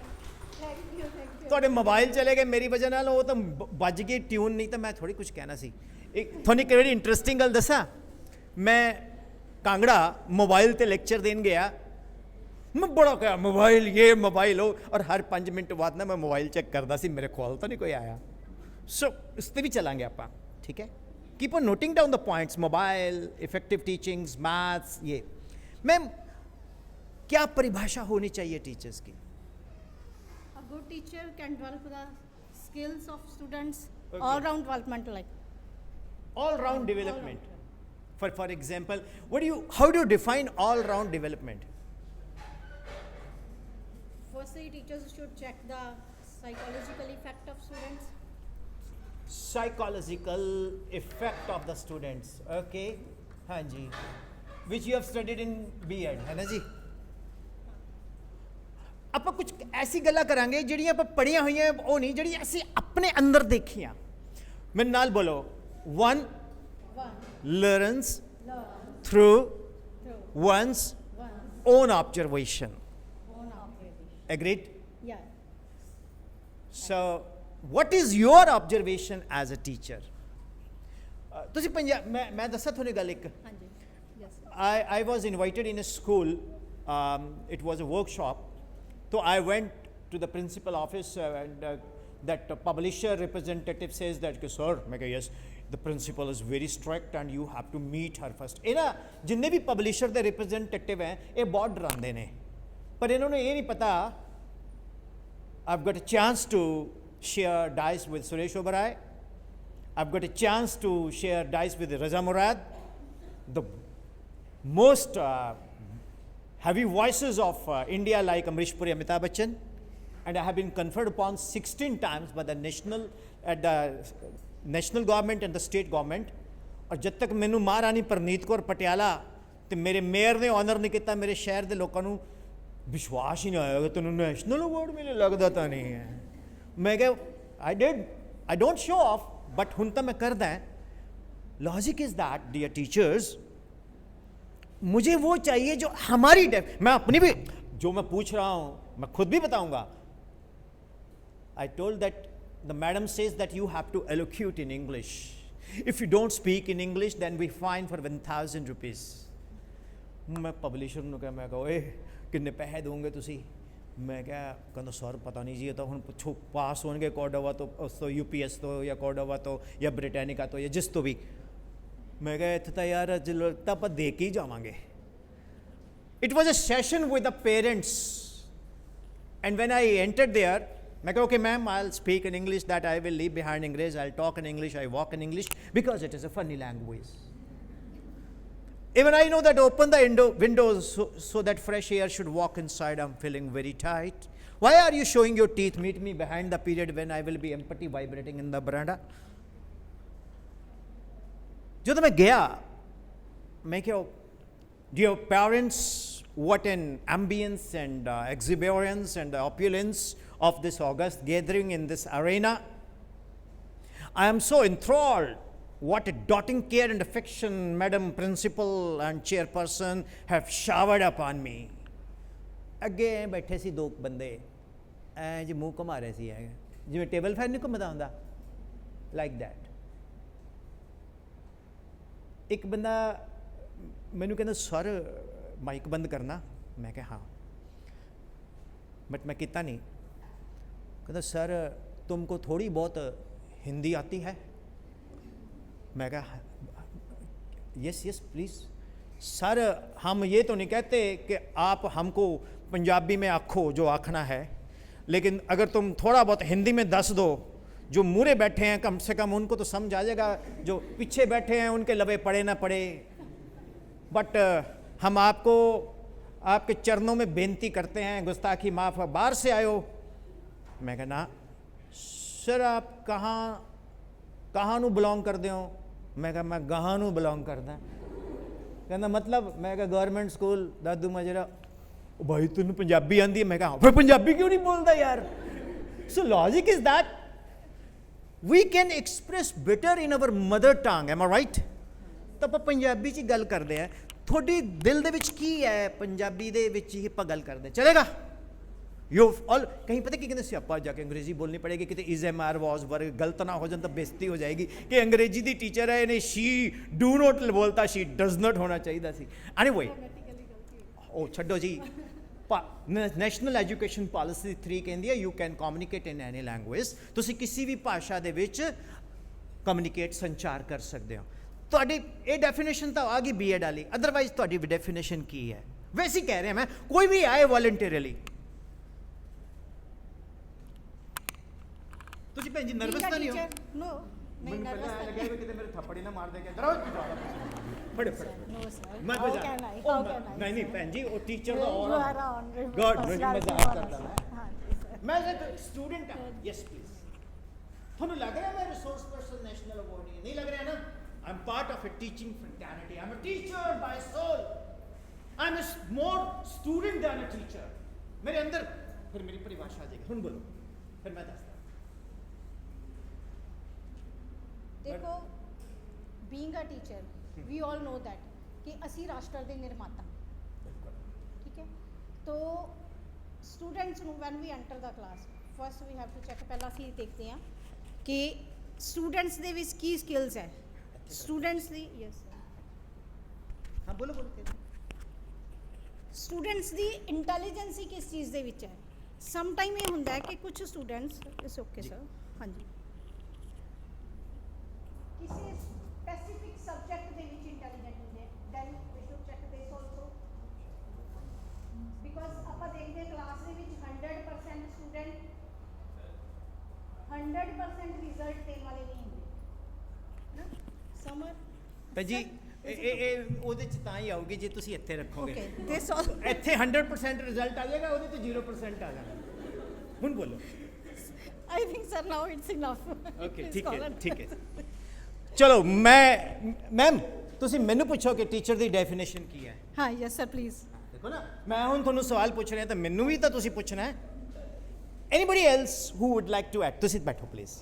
[SPEAKER 3] Thank you.
[SPEAKER 2] ਤੁਹਾਡੇ mobile ਚਲੇ ਗਏ ਮੇਰੀ ਵਜ੍ਹਾ ਨਾਲ ਉਹ ਤਾਂ ਵੱਜ ਗਈ ਟਿਊਨ ਨਹੀਂ ਤਾਂ ਮੈਂ ਥੋੜੀ ਕੁਝ ਕਹਿਣਾ ਸੀ ਇੱਕ ਤੁਹਾਨੂੰ ਇੱਕ ਬੜੀ ਇੰਟਰਸਟਿੰਗ ਗੱਲ ਦੱਸਾਂ ਮੈਂ ਕਾਂਗੜਾ ਮੋਬਾਈਲ ਤੇ ਲੈਕਚਰ ਦੇਣ ਗਿਆ मैं बड़ा क्या मोबाइल ये मोबाइल हो और हर 5 मिनट बाद ना मैं मोबाइल चेक करता सी मेरे कॉल तो नहीं कोई आया सो इस पर भी चलांगे आप ठीक है keep on noting down the points mobile effective teachings maths ये मैम क्या परिभाषा होनी चाहिए टीचर्स की
[SPEAKER 3] A good teacher can develop the skills of students,
[SPEAKER 2] Okay.
[SPEAKER 3] all round development like.
[SPEAKER 2] all round development for example how do you define all round development
[SPEAKER 3] Firstly, teachers should check the psychological effect of students.
[SPEAKER 2] psychological effect of the students okay हाँ जी which you have studied in B.Ed है ना जी ਆਪਾਂ ਕੁਝ ਐਸੀ ਗੱਲਾਂ ਕਰਾਂਗੇ ਜਿਹੜੀਆਂ ਆਪਾਂ ਪੜ੍ਹੀਆਂ ਹੋਈਆਂ ਉਹ ਨਹੀਂ ਜਿਹੜੀ ਅਸੀਂ ਆਪਣੇ ਅੰਦਰ ਦੇਖੀਆਂ ਮੇਰੇ ਨਾਲ ਬੋਲੋ 1 learns
[SPEAKER 3] Learn
[SPEAKER 2] through
[SPEAKER 3] through
[SPEAKER 2] one's
[SPEAKER 3] one's
[SPEAKER 2] own observation.
[SPEAKER 3] own observation.
[SPEAKER 2] Agreed?
[SPEAKER 3] Yeah.
[SPEAKER 2] So, what is your observation as a teacher? ਤੁਸੀਂ ਪੰਜਾਬ ਮੈਂ ਦੱਸਾਂ ਤੁਹਾਨੂੰ ਗੱਲ ਇੱਕ
[SPEAKER 3] Hanji. Yes.
[SPEAKER 2] I was invited in a school. It was a workshop. So I went to the principal office and that publisher representative says that, sir, मैं कहा yes, the principal is very strict and you have to meet her first. ਇਹ ਨਾ ਜਿੰਨੇ ਵੀ publisher ਦੇ representative हैं ਇਹ ਬਹੁਤ ਡਰਾਉਂਦੇ ਨੇ ਪਰ ਇਹਨਾਂ ਨੂੰ ਇਹ ਨਹੀਂ ਪਤਾ I've got a chance to share dice with Suresh Oberoi. I've got a chance to share dice with Raza Murad, the most heavy voices of India like Amrish Puri, Amitabh Bachchan, and I have been conferred upon 16 times by the national government and the state government. और जब तक मैनू महारानी परनीत कौर पटियाला ते मेरे mayor ने honour नहीं किया मेरे शहर के लोगों को विश्वास ही नहीं आया कि तेन नैशनल अवार्ड मिले लगता तो नहीं है मैं क्या I don't show off but हुन तो मैं करदा है logic is that dear teachers मुझे वो चाहिए जो हमारी मैं अपनी भी जो मैं पूछ रहा हूँ मैं खुद भी बताऊंगा I told that the madam says that you have to allocute in English. If you don't speak in English, then we fine for 1,000 rupees. मैं पब्लिशर ਨੂੰ ਕਿਹਾ ਮੈਂ ਕਿਹਾ ਓਏ ਕਿੰਨੇ ਪੈਸੇ ਦੋਗੇ ਤੁਸੀਂ ਮੈਂ ਕਿਹਾ ਕਹਿੰਦਾ ਸਰ ਪਤਾ ਨਹੀਂ ਜੀ ਇਹ ਤਾਂ ਹੁਣ ਪੁੱਛੋ ਪਾਸ ਹੋਣਗੇ ਕੋਰਡੋਵਾ ਤੋਂ ਉਸ ਤੋਂ UPS ਤੋਂ ਜਾਂ ਕੋਰਡੋਵਾ ਤੋਂ ਜਾਂ ਬ੍ਰਿਟੈਨਿਕਾ ਤੋਂ ਜਾਂ ਜਿਸ ਤੋਂ ਵੀ ਮੈਂ ਕਿਹਾ ਇੱਥੇ ਤਾਂ ਯਾਰ ਤਾਂ ਆਪਾਂ ਦੇ ਕੇ ਹੀ ਜਾਵਾਂਗੇ It was a session with the parents and when I entered there I go, okay ma'am, I'll speak in English, that I will leave behind English, I'll talk in English, I walk in English because it is a funny language. Even I know that open the windows so that fresh air should walk inside, I'm feeling very tight. Why are you showing your teeth? Meet me behind the period when I will be empty vibrating in the veranda. जब मैं गया मैं क्या dear parents, what an ambience and exuberance and opulence of this august gathering in this arena. I am so enthralled. What a doting care and affection Madam Principal and Chairperson have showered upon me. ਅੱਗੇ ਬੈਠੇ ਸੀ ਦੋ ਬੰਦੇ ਐ ਜੀ ਮੂੰਹ ਘੁਮਾ ਰਹੇ ਸੀ ਜਿਵੇਂ ਟੇਬਲ ਫੈਨ ਨਹੀਂ ਘੁੰਮਦਾ ਹੁੰਦਾ ਲਾਈਕ ਦੈਟ ਇੱਕ ਬੰਦਾ ਮੈਨੂੰ ਕਹਿੰਦਾ ਸਰ ਮਾਈਕ ਬੰਦ ਕਰਨਾ ਮੈਂ ਕਿਹਾ ਹਾਂ बट मैं कितना नहीं कहता सर तुमको थोड़ी बहुत हिंदी आती है मैं कहा यस यस प्लीज़ सर हम ये तो नहीं कहते कि आप हमको पंजाबी में आखो जो आखना है लेकिन अगर तुम थोड़ा बहुत हिंदी में दस दो जो मूरे बैठे हैं कम से कम उनको तो समझ आ जाएगा जो पीछे बैठे हैं उनके लबे पड़े ना पड़े बट हम आपको आपके चरणों में बेनती करते हैं गुस्ताखी माफ़ बाहर से आयो मैं कहना सर आप कहाँ नू बिलोंग करते हो मैं कहा मैं गहाँ नू बिलोंग करदा कहना मतलब मैं कहा गवर्नमेंट स्कूल दादू मजरा भाई तेन पंजाबी आती है मैं कहा फिर पंजाबी क्यों नहीं बोलता यार so logic is that we can express better in our mother tongue am I right तो आप पंजाबी च गल करते हैं थोड़ी दिल दे विच की है पंजाबी दे विच ही आप गल करते चलेगा यू ऑल कहीं पता कि कहते सियापा जाके अंग्रेजी बोलनी पड़ेगी कि इज एम आर वॉज वर्ग गलत ना हो जाए तो बेइज्जती हो जाएगी कि अंग्रेजी की टीचर है इन्हें शी डू नॉट बोलता शी डज नॉट होना चाहिए सी एनीवे ओ छड्डो जी नैशनल एजुकेशन पॉलिसी 3 कहती है you can communicate in any language तुसी किसी भी भाषा दे विच कम्युनिकेट संचार कर सकते हो ਤੁਹਾਡੀ ਇਹ ਡੈਫੀਨੇਸ਼ਨ ਤਾਂ ਆ ਗਈ ਬੀਐਡ ਵਾਲੀ ਅਦਰਵਾਈਜ਼ ਤੁਹਾਡੀ ਡੈਫੀਨੇਸ਼ਨ ਕੀ ਹੈ ਵੈਸੇ ਹੀ ਕਹਿ ਰਿਹਾ ਮੈਂ ਕੋਈ ਵੀ ਆਏ ਵੋਲੰਟਰੀਲੀ ਤੁਸੀਂ ਭੈਣ ਜੀ ਨਰਵਸ ਤਾਂ ਨਹੀਂ ਹੋ
[SPEAKER 3] No, नहीं
[SPEAKER 2] ਮੈਨੂੰ
[SPEAKER 3] nervous
[SPEAKER 2] ਪਤਾ
[SPEAKER 3] नहीं.
[SPEAKER 2] ਲੱਗਿਆ ਵੀ ਕਿਤੇ ਮੇਰੇ ਥੱਪੜ ਹੀ ਨਾ ਮਾਰ ਦੇ ਕੇ ਦਰੋ ਫੜੇ
[SPEAKER 3] No sir.
[SPEAKER 2] ਮੈਂ
[SPEAKER 3] How
[SPEAKER 2] ਬਜਾ
[SPEAKER 3] can I? How can I?
[SPEAKER 2] ਨਹੀਂ ਨਹੀਂ ਭੈਣ ਜੀ ਉਹ ਟੀਚਰ ਦਾ
[SPEAKER 3] You
[SPEAKER 2] ਔਰ
[SPEAKER 3] are on.
[SPEAKER 2] God, मैं मजाक करता हूं।
[SPEAKER 3] हाँ जी sir.
[SPEAKER 2] ਮੈਂ ਇੱਕ ਸਟੂਡੈਂਟ ਹਾਂ ਯੈਸ ਪਲੀਜ਼ ਤੁਹਾਨੂੰ ਲੱਗ ਰਿਹਾ ਮੈਂ ਰਿਸੋਰਸ ਪਰਸਨ ਨੈਸ਼ਨਲ ਅਵਾਰਡ ਨਹੀਂ ਲੱਗ ਰਿਹਾ ਨਾ I'm part of a teaching fraternity. I'm a teacher by soul. I'm more student than a teacher. मेरे अंदर फिर मेरी परिभाषा आ जाएगी हुन बोलो फिर मैं दसदा
[SPEAKER 3] देखो, being a teacher, we all know that कि ਅਸੀਂ ਰਾਸ਼ਟਰ ਦੇ ਨਿਰਮਾਤਾ ਠੀਕ ਹੈ तो स्टूडेंट्स ਨੂੰ when we enter the class first we have to check ਪਹਿਲਾਂ ਅਸੀਂ ਦੇਖਦੇ ਹਾਂ ਕਿ स्टूडेंट्स ਦੇ ਵਿੱਚ ਕੀ ਸਕਿੱਲਸ ਹੈ स्टूडेंट्स ਦੀ ਯੈਸ
[SPEAKER 2] हाँ बोलो बोलो
[SPEAKER 3] स्टूडेंट्स ਦੀ ਇੰਟੈਲੀਜੈਂਸੀ ਕਿਸ ਚੀਜ਼ ਦੇ ਵਿੱਚ ਹੈ ਸਮ ਟਾਈਮ ਇਹ ਹੁੰਦਾ ਹੈ ਕਿ ਕੁਝ ਸਟੂਡੈਂਟਸ ਇਟਸ ਓਕੇ ਸਰ ਹਾਂਜੀ ਕਿਸੇ ਸਪੈਸੀਫਿਕ ਸਬਜੈਕਟ ਦੇ ਵਿੱਚ ਇੰਟੈਲੀਜੈਂਟ ਹੁੰਦੇ ਹੈ then we should check this also because ਆਪਾਂ ਦੇਖਦੇ ਹਾਂ ਕਲਾਸ ਦੇ ਵਿੱਚ 100% ਸਟੂਡੈਂਟ 100% ਰਿਜ਼ਲਟ ਦੇਣ ਵਾਲੇ ਨਹੀਂ ਹੁੰਦੇ ਨਾ ਸਮਰ
[SPEAKER 2] ਭਾਜੀ ਇਹ ਉਹਦੇ ਚ ਤਾਂ ਹੀ ਆਊਗੀ ਜੇ ਤੁਸੀਂ ਇੱਥੇ ਰੱਖੋਗੇ
[SPEAKER 3] ਓਕੇ ਦਿਸ ਆਲ
[SPEAKER 2] ਇੱਥੇ 100% ਰਿਜ਼ਲਟ ਆ ਜਾਏਗਾ ਉਹਦੇ ਤੇ 0% ਆ ਜਾਣਾ ਹੁਣ ਬੋਲੋ
[SPEAKER 3] I think sir now it's enough
[SPEAKER 2] okay ਠੀਕ ਹੈ ਚਲੋ ਮੈਮ ਤੁਸੀਂ ਮੈਨੂੰ ਪੁੱਛੋ ਕਿ ਟੀਚਰ ਦੀ ਡੈਫੀਨੇਸ਼ਨ ਕੀ ਹੈ
[SPEAKER 3] हाँ यस सर प्लीज
[SPEAKER 2] ਦੇਖੋ ਨਾ ਮੈਂ ਹੁਣ ਤੁਹਾਨੂੰ ਸਵਾਲ ਪੁੱਛ ਰਿਹਾ ਤਾਂ ਮੈਨੂੰ ਵੀ ਤਾਂ ਤੁਸੀਂ ਪੁੱਛਣਾ ਹੈ anybody else who would like to add ਤੁਸੀਂ ਬੈਠੋ ਪਲੀਜ਼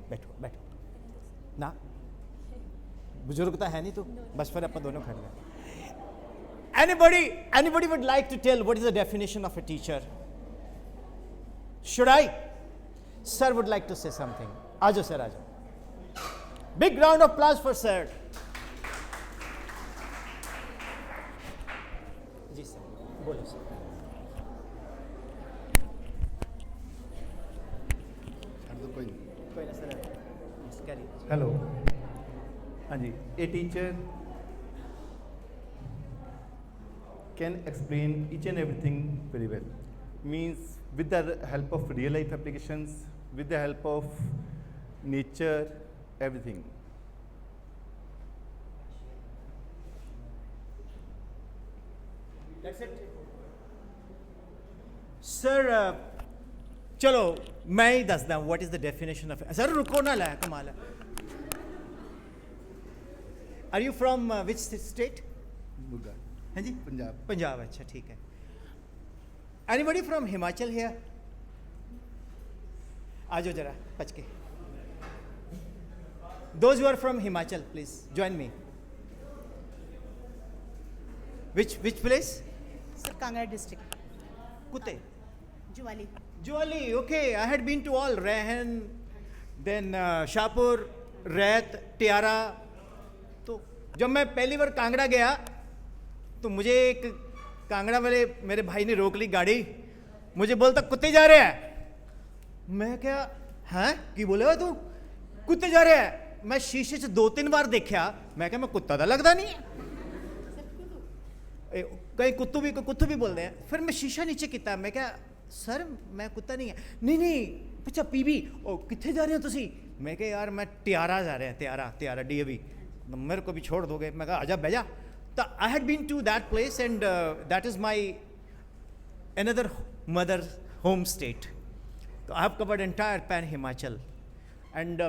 [SPEAKER 2] ਬੈਠੋ ਨਾ ਬਜ਼ੁਰਗ ਤਾਂ ਹੈ ਨਹੀਂ ਤੂੰ ਬਸ ਫਿਰ ਆਪਾਂ ਦੋਨੋਂ ਖੜੇ ਹਾਂ anybody would like to tell what is the definition of a teacher? Should I? Sir would like to say something. Aajo sir, aajo. Big round of applause for sir. Ji sir, बोलो sir. कोई ना sir. Yes, carry.
[SPEAKER 6] Hello हाँ जी a teacher can explain each and everything very well, means with the help of real life applications, with the help of nature, everything.
[SPEAKER 2] That's it. Sir, चलो मैं ही दसदा what is the definition of sir रुको ना ला कमाल है. Are you from which state?
[SPEAKER 6] मुर्गा
[SPEAKER 2] हाँ जी
[SPEAKER 6] पंजाब.
[SPEAKER 2] पंजाब अच्छा ठीक है. Anybody from Himachal here? आ जाओ जरा बच के. Those who are from Himachal, please join me. Which place?
[SPEAKER 7] Sir, Kangra district.
[SPEAKER 2] Kutte.
[SPEAKER 7] Juwali.
[SPEAKER 2] Juwali, okay. I had been to all Rehan, then Shahpur, Raith, Tiara. तो जब मैं पहली बार कांगड़ा गया तो मुझे एक कांगड़ा वाले मेरे भाई ने रोक ली गाड़ी. मुझे बोलता कुत्ते जा रहे हैं. मैं क्या हैं की बोले हो तू कुत्ते जा रहे हैं. मैं शीशे से 2-3 बार देखा. मैं क्या मैं कुत्ता तो लगता नहीं है. कहीं कुत्तू भी बोलते हैं. फिर मैं शीशा नीचे किया. मैं क्या सर मैं कुत्ता नहीं है. नहीं अच्छा पीबी ओ कितने जा रहे हो तुसी. मैं क्या यार मैं टियारा जा रहे हैं. Tiara DAV. मेरे को भी छोड़ दोगे. मैं कहा आजा बह जा. तो I had been to that place and that is my another mother home state. So I have covered entire pan Himachal, and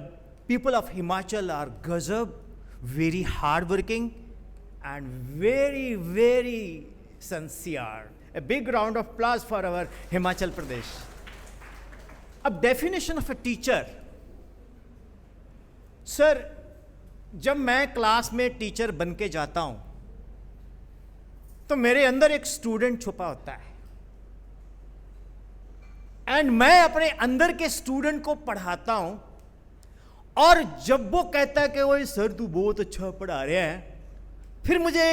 [SPEAKER 2] people of Himachal are gazab, very hardworking and very sincere. A big round of applause for our Himachal Pradesh. A definition of a teacher. Sir, जब मैं class में teacher बन के जाता हूं तो मेरे अंदर एक स्टूडेंट छुपा होता है एंड मैं अपने अंदर के स्टूडेंट को पढ़ाता हूं. और जब वो कहता है कि वो सर तू बहुत अच्छा पढ़ा रहे हैं, फिर मुझे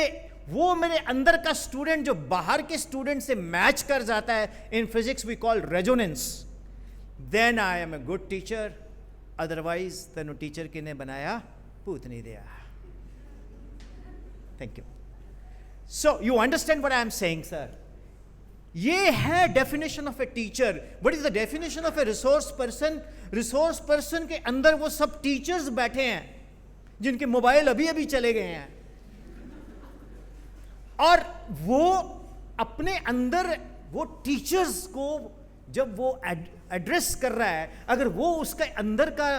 [SPEAKER 2] वो मेरे अंदर का स्टूडेंट जो बाहर के स्टूडेंट से मैच कर जाता है. In physics we call resonance. Then I am a good teacher. Otherwise तेन टीचर किने बनाया पूत नहीं दिया. Thank you. So you understand what I am saying sir. ये है definition of a teacher. What is the definition of a resource person. Resource person के अंदर वो सब टीचर्स बैठे हैं जिनके मोबाइल अभी अभी चले गए हैं, और वो अपने अंदर वो टीचर्स को जब वो एड्रेस कर रहा है, अगर वो उसके अंदर का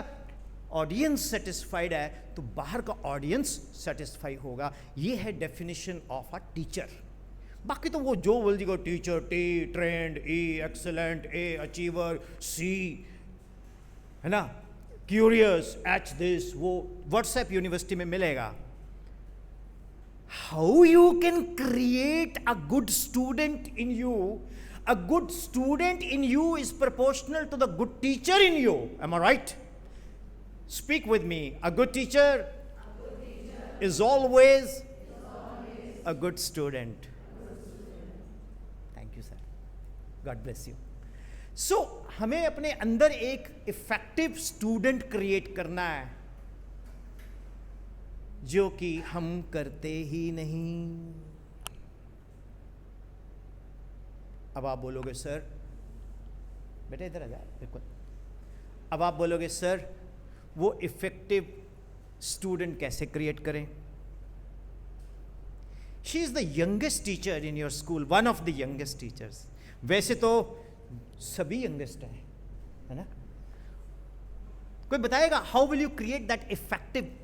[SPEAKER 2] ऑडियंस सेटिस्फाइड है तो बाहर का ऑडियंस सेटिस्फाई होगा. ये है डेफिनेशन ऑफ अ टीचर. बाकी तो वो जो बोल देगा टीचर टी ट्रेंड ई एक्सेलेंट ए अचीवर सी है ना, क्यूरियस एच दिस, वो व्हाट्सएप यूनिवर्सिटी में मिलेगा. how you can create a good student in you. A good student in you is proportional to the good teacher in you. Am I right? Speak with me. A good teacher is always a good student. Thank you, sir. God bless you. So, हमें अपने अंदर एक effective student create करना है, जो कि हम करते ही नहीं. अब आप बोलोगे सर, बेटा इधर आ जा, बिल्कुल. अब आप बोलोगे सर, वो इफेक्टिव स्टूडेंट कैसे क्रिएट करें? She is the youngest teacher in your school, one of the youngest teachers. वैसे तो सभी यंगेस्ट हैं, है ना? कोई बताएगा how will you create that effective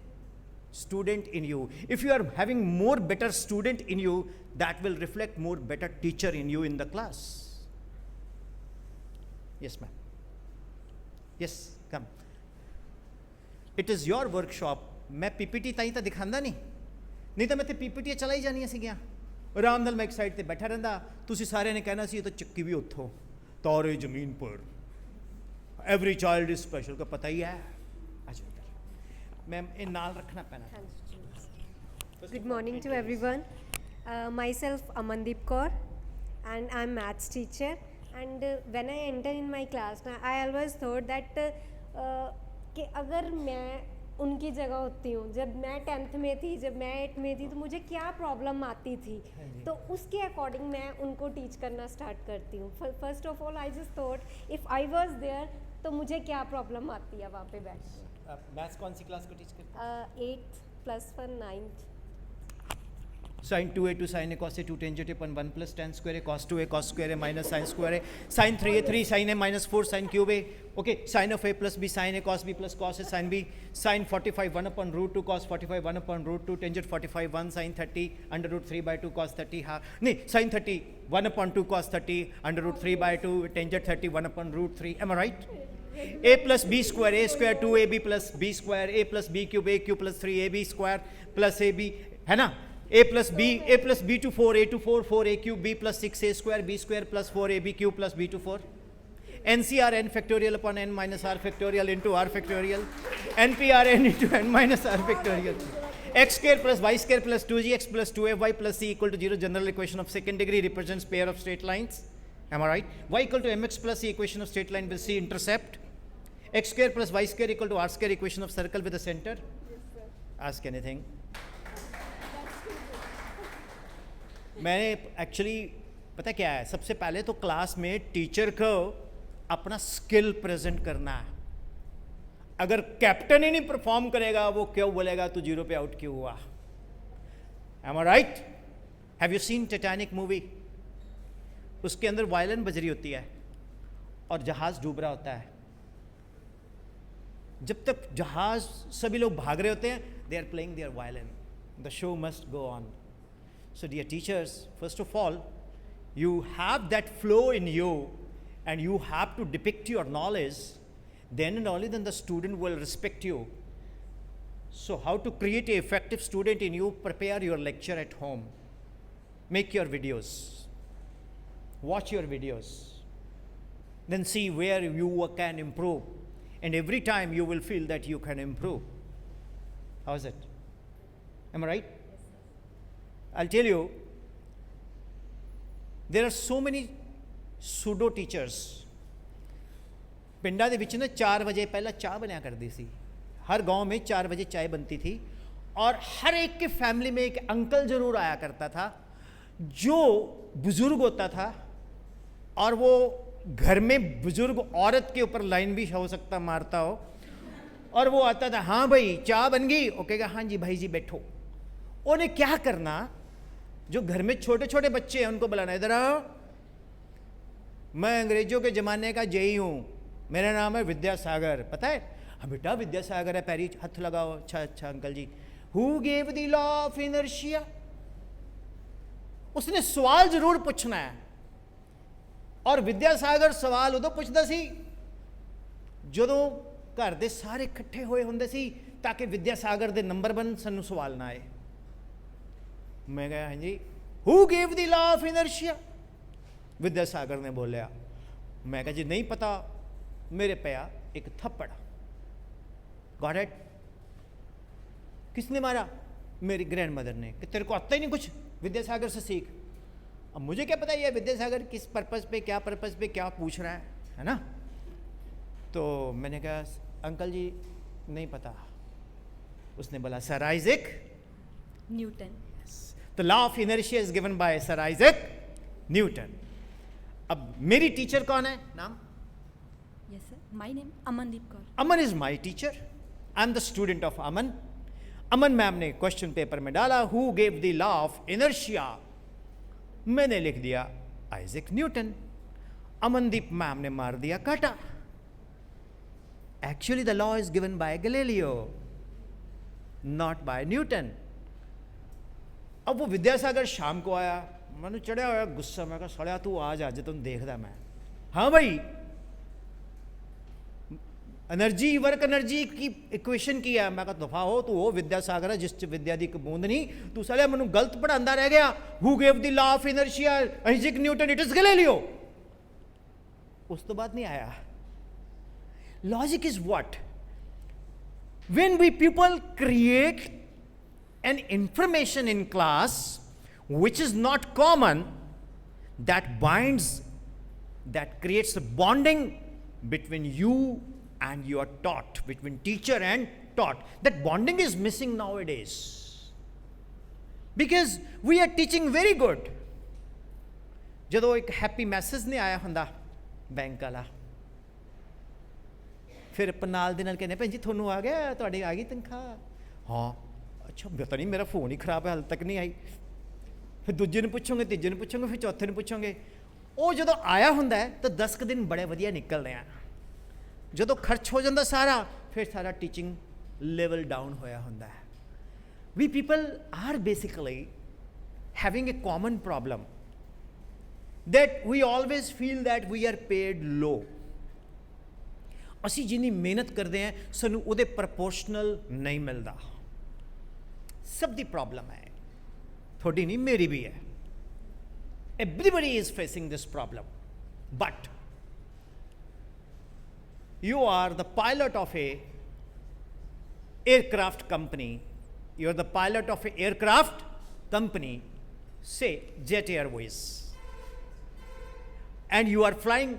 [SPEAKER 2] student in you? If you are having more better student in you, that will reflect more better teacher in you in the class. Yes, ma'am. Yes, come. It is your workshop. मैं PPT ताई ਤਾਂ ਦਿਖਾਉਂਦਾ ਨਹੀਂ ਤਾਂ ਮੈਂ ਤੇ PPT ਚਲਾਈ ਜਾਣੀਆਂ ਸੀਗੀਆਂ. ਆਰਾਮ ਨਾਲ ਮੈਂ ਇੱਕ ਸਾਈਡ ਤੇ ਬੈਠਾ ਰਹਿੰਦਾ, ਤੁਸੀਂ ਸਾਰਿਆਂ ਨੇ ਕਹਿਣਾ ਸੀ ਇਹ ਤਾਂ ਚੱਕੀ ਵੀ ਉੱਥੋਂ, ਤਾਰੇ ਜ਼ਮੀਨ ਪਰ, every child is special का पता ही है. मैम ये नाल रखना पैना.
[SPEAKER 8] Good morning to everyone. Myself Amandeep Kaur and I'm maths teacher, and when I enter in my class now I always thought that कि अगर मैं उनकी जगह होती हूँ, जब मैं 10th में थी, जब मैं 8th में थी, तो मुझे क्या प्रॉब्लम आती थी, तो उसके अकॉर्डिंग मैं उनको टीच करना स्टार्ट करती हूँ. First of all I just thought if I was there तो मुझे क्या प्रॉब्लम आती है वहाँ पे बैठ.
[SPEAKER 2] मैथ्स कौन सी क्लास को टीच करते हैं?
[SPEAKER 8] 8th +1 9th.
[SPEAKER 2] sin 2a to sin a cos a 2 tangent upon 1 plus tan square a cos 2a cos square a minus sin square a sin 3a 3 sin a minus 4 sin cube a. Okay, sin of a plus b sin a cos b plus cos a sin b. Sin 45 1 upon root 2 cos 45 1 upon root 2 tangent 45 1 sin 30 under root 3 by 2 cos 30 half. No, sin 30 1 upon 2 cos 30 under root 3 by 2 tangent 30 1 upon root 3. Am I right? A plus b square a square 2ab plus b square a plus b cube plus 3ab square plus ab, है ना? a plus b to 4 a to 4 4a cube b plus 6a square b square plus 4ab cube plus b to 4. NCR n factorial upon n minus r factorial into r factorial. NPR n into n minus r factorial. X square plus y square plus 2gx plus 2ay plus c equal to 0. General equation of second degree represents pair of straight lines. Am I right? Y equal to mx plus c equation of straight line with c intercept. X square plus y square equal to r square equation of circle with a center. Ask anything. मैंने actually पता क्या है, सबसे पहले तो class में teacher को अपना स्किल प्रेजेंट करना है. अगर कैप्टन ही नहीं परफॉर्म करेगा, वो क्यों बोलेगा तू 0 पे आउट क्यों हुआ? Am I right? Have you seen Titanic movie? उसके अंदर वायलिन बज रही होती है और जहाज डूब रहा होता है. जब तक जहाज सभी लोग भाग रहे होते हैं, they are playing their violin. The show must go on. So dear teachers, first of all, you have that flow in you and you have to depict your knowledge. Then and only then the student will respect you. So how to create an effective student in you? Prepare your lecture at home. Make your videos. Watch your videos. Then see where you can improve. And every time you will feel that you can improve. How is it? Am I right? I'll tell you, there are so many pseudo teachers. ਪਿੰਡਾਂ ਦੇ ਵਿੱਚ ਨਾ 4 ਵਜੇ ਪਹਿਲਾਂ ਚਾਹ ਬਣਿਆ ਕਰਦੀ ਸੀ. हर गांव में 4 बजे चाय बनती थी और हर एक के फैमिली में एक अंकल जरूर आया करता था जो बुजुर्ग होता था, और वो घर में बुजुर्ग औरत के ऊपर लाइन भी हो सकता मारता हो, और वो आता था, हाँ भाई चाय बन गई, वो कहेगा हाँ जी भाई जी बैठो. उन्हें क्या करना, जो घर में छोटे छोटे बच्चे हैं उनको बुलाना, इधर आओ, मैं अंग्रेजों के ज़माने का जेई हूँ, मेरा नाम है विद्यासागर. पता है? हाँ बेटा विद्यासागर है, पैरी हाथ लगाओ. अच्छा अच्छा uncle ji. Who gave the law of inertia? उसने सवाल जरूर पूछना है. और विद्यासागर सवाल उदों पुछदा सी ਜਦੋਂ घर ਦੇ ਸਾਰੇ ਇਕੱਠੇ ਹੋਏ ਹੁੰਦੇ ਸੀ, ताकि विद्यासागर ਦੇ ਨੰਬਰ 1 ਸਾਨੂੰ सवाल ना आए. मैं कहा हाँ जी, who gave the law of inertia? Vidyasagar ने बोलिया। मैं कहा जी नहीं पता, मेरे पया एक थप्पड़। Got it? किसने मारा? मेरी ग्रैंड मदर ने, कि तेरे को आता ही नहीं कुछ, विद्यासागर से सीख। अब मुझे क्या पता ये विद्यासागर किस पर्पस पे क्या पूछ रहा है ना? तो मैंने कहा अंकल जी नहीं पता। उसने बोला sir Isaac
[SPEAKER 5] Newton.
[SPEAKER 2] The law of inertia is given bye sir Isaac Newton. अब मेरी टीचर कौन है? नाम?
[SPEAKER 5] Yes, sir. My name Amandeep Kaur.
[SPEAKER 2] Aman is my teacher, I am the student of Aman. Aman ma'am ने question paper में डाला who gave the law of inertia, मैंने लिख दिया आइजैक न्यूटन। अमनदीप मैम ने मार दिया काटा। Actually the law is given by Galileo, not by Newton. अब वो विद्यासागर शाम को आया, मैंने चढ़ा हुआ गुस्सा, मैं कहा सड़िया तू आज आज तुम देखदा मैं। हाँ भाई, एनर्जी वर्क एनर्जी की इक्वेशन की है। मैं कहा दफा हो तू हो विद्यासागर है जिस च विद्या दी बूंद नहीं, तू साले मैनू गलत पढ़ांदा रह गया। Who gave the law of inertia? Isaac Newton, it is Galileo. उस तो बाद नहीं आया। Logic is what? When we people create an information in class which is not common, that binds, that creates a bonding between you and your taught, between teacher and taught. That bonding is missing nowadays because we are teaching very good. ਜਦੋਂ ਇੱਕ happy message ਨਹੀਂ ਆਇਆ ਹੁੰਦਾ bank ਵਾਲਾ, ਫਿਰ ਨਾਲ ਦੇ ਨਾਲ ਕਹਿੰਦੇ ਭੈਣ ਜੀ ਤੁਹਾਨੂੰ ਆ ਗਿਆ, ਤੁਹਾਡੀ ਆ ਗਈ ਤਨਖਾਹ। ਹਾਂ अच्छा पता नहीं मेरा फोन ही खराब है, हाल तक नहीं आई। फिर दूजे ने पूछोगे, तीजे ने पूछोगे, फिर चौथे ने पूछोगे। वो जो आया होंदा है तो 10 दिन बड़े वधिया निकलते हैं। जो खर्च हो जाता सारा, फिर सारा टीचिंग लेवल डाउन होया होंदा है। We people are basically having a common problem that we always feel that we are paid low. असी जिन्नी मेहनत करते हैं सानू उहदे प्रपोर्शनल नहीं मिलता। सब दी प्रॉब्लम है, थोड़ी नहीं मेरी भी है। Everybody is facing this problem, but you are the pilot of a aircraft company, you are the pilot of a aircraft company, say Jet Airways, and you are flying,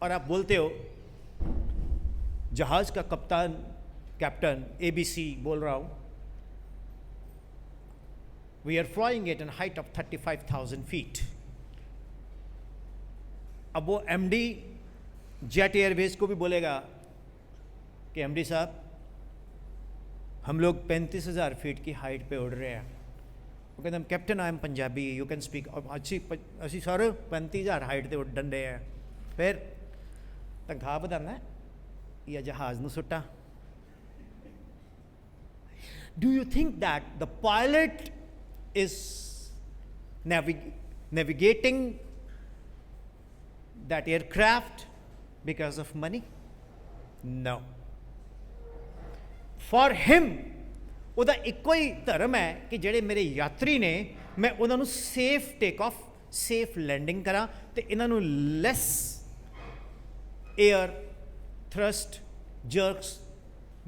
[SPEAKER 2] और आप बोलते हो जहाज का कप्तान, कैप्टन ABC बोल रहा हूं, we are flying at a height of 35,000 feet. अब वो MD जेट एयरवेज को भी बोलेगा कि MD साहब हम लोग 35,000 फीट की हाइट पे उड़ रहे हैं। वो कहते हैं captain I am Punjabi, you can speak. अच्छी सर 35,000 हाइट ते उड़न डे हैं, फिर तनख्वाह बढ़ाना है या जहाज नूं सुट्टा? Do you think that the pilot is navigating that aircraft because of money? No. For him, ਉਹਦਾ ਇੱਕੋ ਹੀ ਧਰਮ ਹੈ ਕਿ ਜਿਹੜੇ ਮੇਰੇ ਯਾਤਰੀ ਨੇ ਮੈਂ ਉਹਨਾਂ ਨੂੰ safe take off, safe landing ਕਰਾਂ ਤੇ ਇਹਨਾਂ ਨੂੰ ਲੈਸ 에ਅਰ ਥਰਸਟ ਜਰਕਸ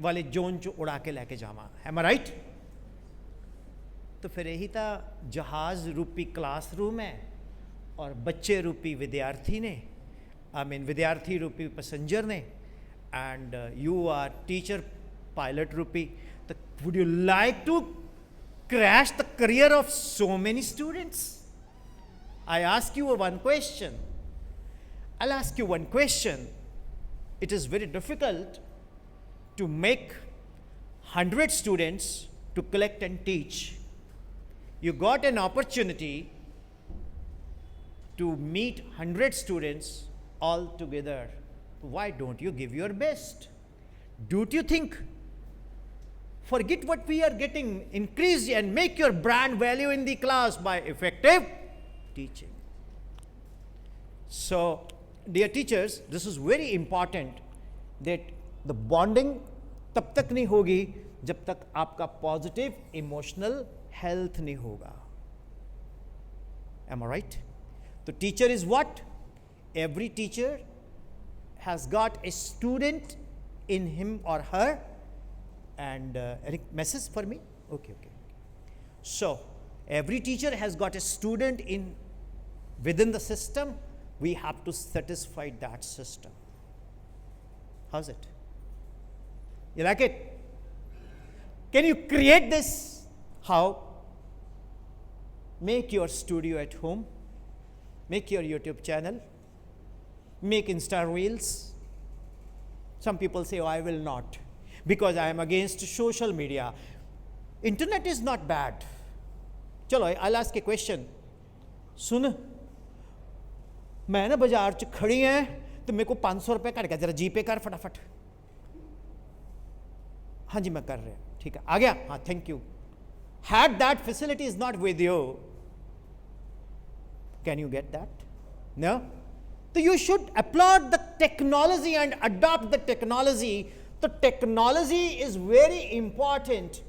[SPEAKER 2] वाले जोन च उड़ा के लैके जावा। M I right? तो फिर यही तो जहाज रूपी क्लासरूम है और बच्चे रूपी विद्यार्थी ने, आई मीन विद्यार्थी रूपी पैसेंजर ने, and you are teacher pilot रूपी। तो would you like to crash the career of so many students? I ask you one question, I ask you one question. It is very difficult to make 100 students to collect and teach. You got an opportunity to meet 100 students all together. Why don't you give your best? Don't you think? Forget what we are getting, increase and make your brand value in the class by effective teaching. So, dear teachers, this is very important that the bonding तब तक नहीं होगी जब तक आपका positive emotional health नहीं होगा. Am I right? The teacher is what? Every teacher has got a student in him or her. And any message for me? Okay. So every teacher has got a student within the system. We have to satisfy that system. How's it? You like it? Can you create this? How? Make your studio at home. Make your YouTube channel. Make Insta Reels. Some people say, oh, I will not, because I am against social media. Internet is not bad. Chalo, I'll ask a question. सुन, मैं ना बाजार च खड़ी हैं तो मेरे को 500 रुपये कट गया, जरा जीपे कर फटाफट. हाँ जी मैं कर रहा हूँ, ठीक है, आ गया, हाँ thank you. Had that facility is not with you, can you get that? No? So you should applaud the technology and adopt the technology. The technology is very important.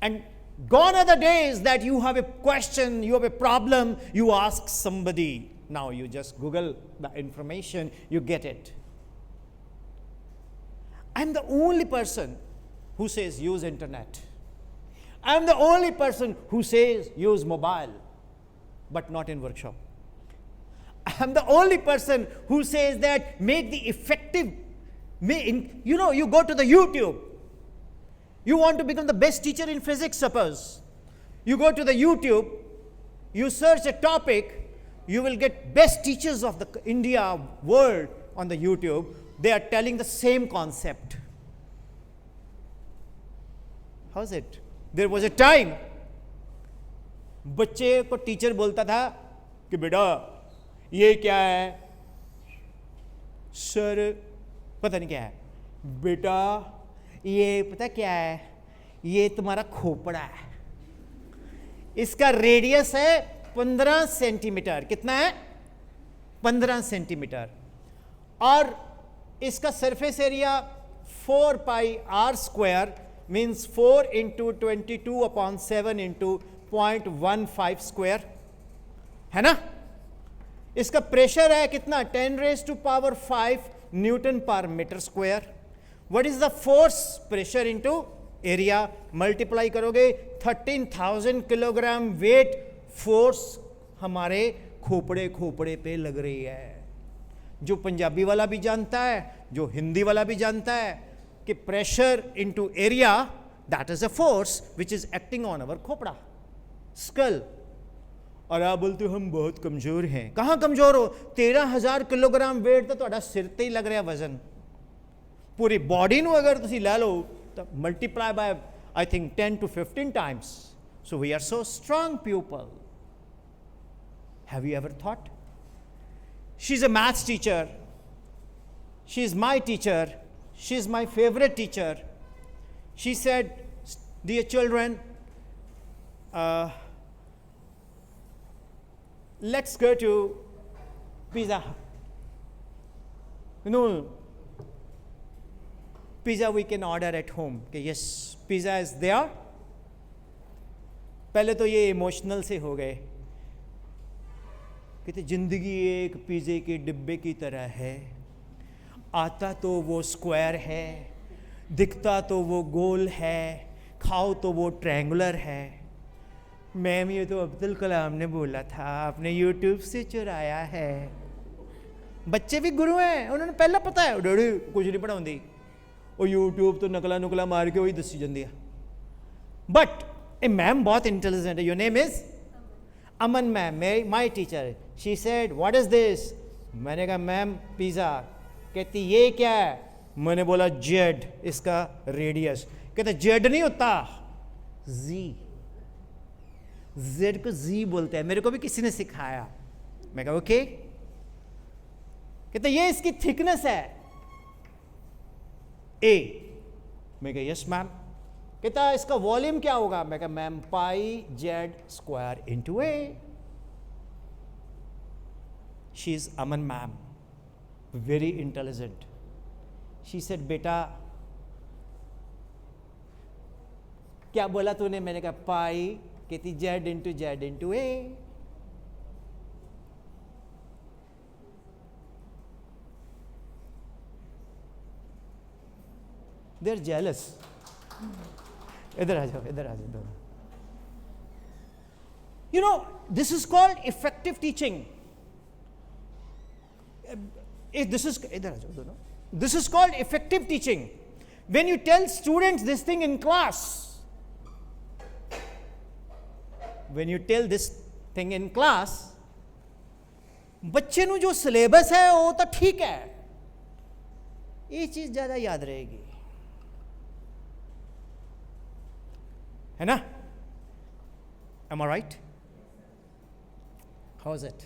[SPEAKER 2] And gone are the days that you have a question, you have a problem, you ask somebody. Now you just Google the information, you get it. I'm the only person who says use internet. I'm the only person who says use mobile, but not in workshop. I'm the only person who says that make the effective, you go to the YouTube. You want to become the best teacher in physics, suppose. You go to the YouTube, you search a topic, you will get best teachers of the India, world on the YouTube. They are telling the same concept. How's it? There was a time, बच्चे को teacher बोलता था कि बेटा ये क्या है, sir पता नहीं क्या है, बेटा ये पता क्या है, ये तुम्हारा खोपड़ा है, इसका रेडियस है 15 सेंटीमीटर. कितना है? 15 सेंटीमीटर. और इसका सरफेस एरिया 4 पाई r square means 4 into 22 upon 7 into 0.15 square है ना. इसका प्रेशर है कितना? 10 raised to power 5 newton per metre square. What is the force? Pressure into area. Multiply करोगे 13,000 किलोग्राम वेट फोर्स हमारे खोपड़े पे लग रही है. जो पंजाबी वाला भी जानता है, जो हिंदी वाला भी जानता है कि pressure into area, that is a force which is acting on our खोपड़ा, स्कल. और आप बोलते हो हम बहुत कमजोर हैं. कहाँ कमजोर हो? 13,000 किलोग्राम वेट तो ਤੁਹਾਡਾ सिर ते ही लग रहा वजन. पूरी बॉडी ਨੂੰ अगर ਤੁਸੀਂ ਲੈ ਲਓ ਤਾਂ multiply by I think 10 to 15 times. So we are so strong people. Have you ever thought? She's a maths teacher. She is my teacher. She is my favorite teacher. She said, dear children, let's go to Pizza Hut. Pizza we can order at home. Okay, yes, pizza is there. पहले तो ये emotional से हो गए. कहते जिंदगी एक पिज़्ज़े के डिब्बे की तरह है. आता तो वो स्क्वायर है, दिखता तो वो गोल है, खाओ तो वो ट्रायंगुलर है. मैम ये तो अब्दुल कलाम ने बोला था, आपने यूट्यूब से चुराया है. बच्चे भी गुरु हैं, उन्होंने पहला पता है डैडी कुछ नहीं पढ़ाਉਂਦੀ. ਉਹ यूट्यूब तो नकला मार के वही दसी ਜਾਂਦੀ ਆ. बट ए मैम बहुत इंटेलिजेंट है. Your name is Aman ma'am, my teacher. She said what is this? मैंने कहा मैम पिज़्ज़ा. कहती ये क्या है? मैंने बोला जेड, इसका रेडियस. कहते जेड नहीं होता, जी. जेड को जी बोलते हैं, मेरे को भी किसी ने सिखाया. मैं कहा ओके. कहते ये इसकी थिकनेस है ए. मैं कहा यस मैम. कहता इसका वॉल्यूम क्या होगा? मैं कहा ma'am pi Z square into A. She is Aman ma'am, very intelligent. She said, beta, क्या बोला तूने? मैंने कहा पाई, कहती Z into A. They are jealous. इधर आ जाओ दोनों। You know, this is called effective teaching. This is called effective teaching. When you tell students this thing in class, बच्चे नु जो सिलेबस है वो तो ठीक है, ये चीज ज्यादा याद रहेगी, है ना? Am I right? How is it?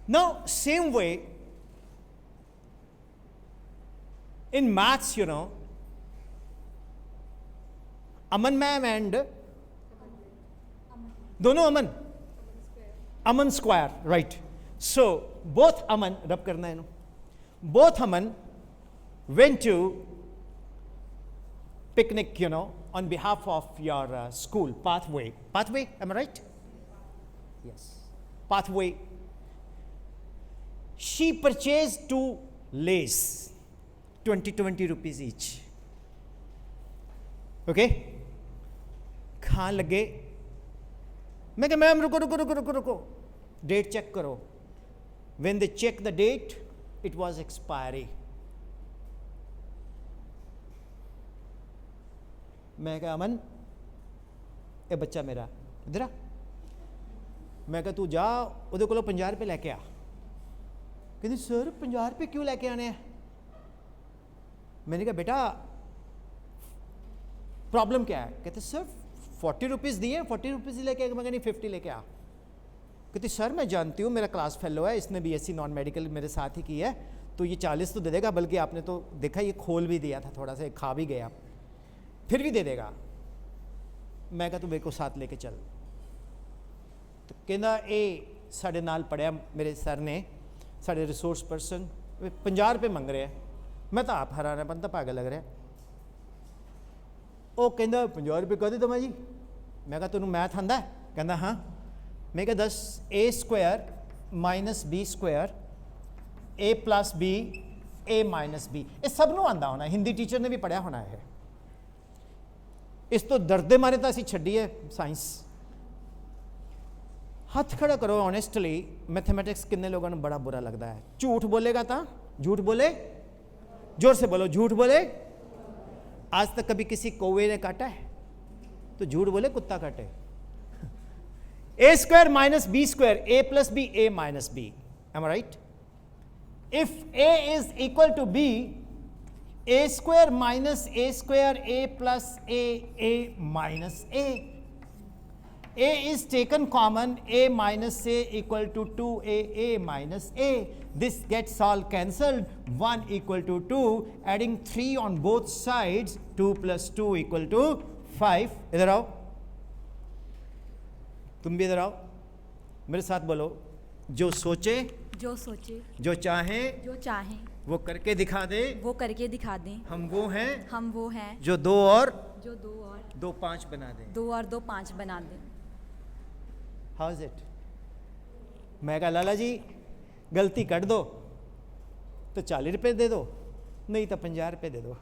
[SPEAKER 2] Now, same way, in maths, you know, Aman ma'am and dono Aman square, right? So both Aman, rub karna hai, both Aman went to picnic, you know, on behalf of your school, Pathway, am I right? Yes, Pathway. She purchased 2 Lays, 20 rupees each. Okay? Khan लगे, मैं कहा ma'am रुको, date check करो। When they check the date, it was expiry. मैं कहा अमन, ये बच्चा मेरा इधर आ, मैं कहा तू जा उहदे कोलों 50 रुपए लैके आ। कहती सर 50 रुपए क्यों लैके आने हैं? मैंने कहा बेटा प्रॉब्लम क्या है? कहते सर 40 रुपीज़ दिए, 40 रुपीज़ ही लेके आ। मैं कहा नहीं 50 लेके आ। कहती सर मैं जानती हूँ मेरा क्लास फेलो है, इसने BSc नॉन मेडिकल मेरे साथ ही की है, तो ये 40 तो दे देगा, बल्कि आपने तो देखा ये खोल भी दिया था, थोड़ा सा खा भी गया, फिर भी दे देगा। मैं कहा तू मेरे को साथ लेके चल। तो कहना ये साढ़े नाल पढ़िया मेरे सर ने, साढ़े रिसोर्स पर्सन 50 रुपये मंग रहे हैं। मैं तो आप हैरान है, बनता पागल लग रहा है। वो कहना 50 रुपये कह दे तो मैं जी। मैं कहा तेनों मैथ आंदा है? कहना हाँ। मैं कहा 10a² - b² a + b a - b, ये सब नूं आंदा होना, हिंदी टीचर ने भी पढ़िया होना है। इस तो दर्दे मारे तो असीं छड्डी है साइंस। हाथ खड़ा करो ऑनेस्टली, मैथमेटिक्स कितने लोगों को बड़ा बुरा लगता है? झूठ बोलेगा तो झूठ बोले, जोर से बोलो झूठ बोले। आज तक कभी किसी कौवे ने काटा है? तो झूठ बोले कुत्ता काटे। a² - b², a + b a - b, am I right? If a is equal to b, a² - a², a + a - a. A is taken common, a minus a equal to 2a minus a. This gets all cancelled, 1 equal to 2, adding 3 on both sides, 2 + 2 equal to 5. इधर आओ, तुम भी इधर आओ, मेरे साथ बोलो, जो सोचे जो चाहे वो करके दिखा दे, हम वो हैं जो 2 और 2 5 बना दें।
[SPEAKER 5] 2 और 2 5 बना दें।
[SPEAKER 2] How is it? मैं कहा लाला जी गलती कट दो तो 40 रुपये दे दो, नहीं तो 50 रुपये दे दो।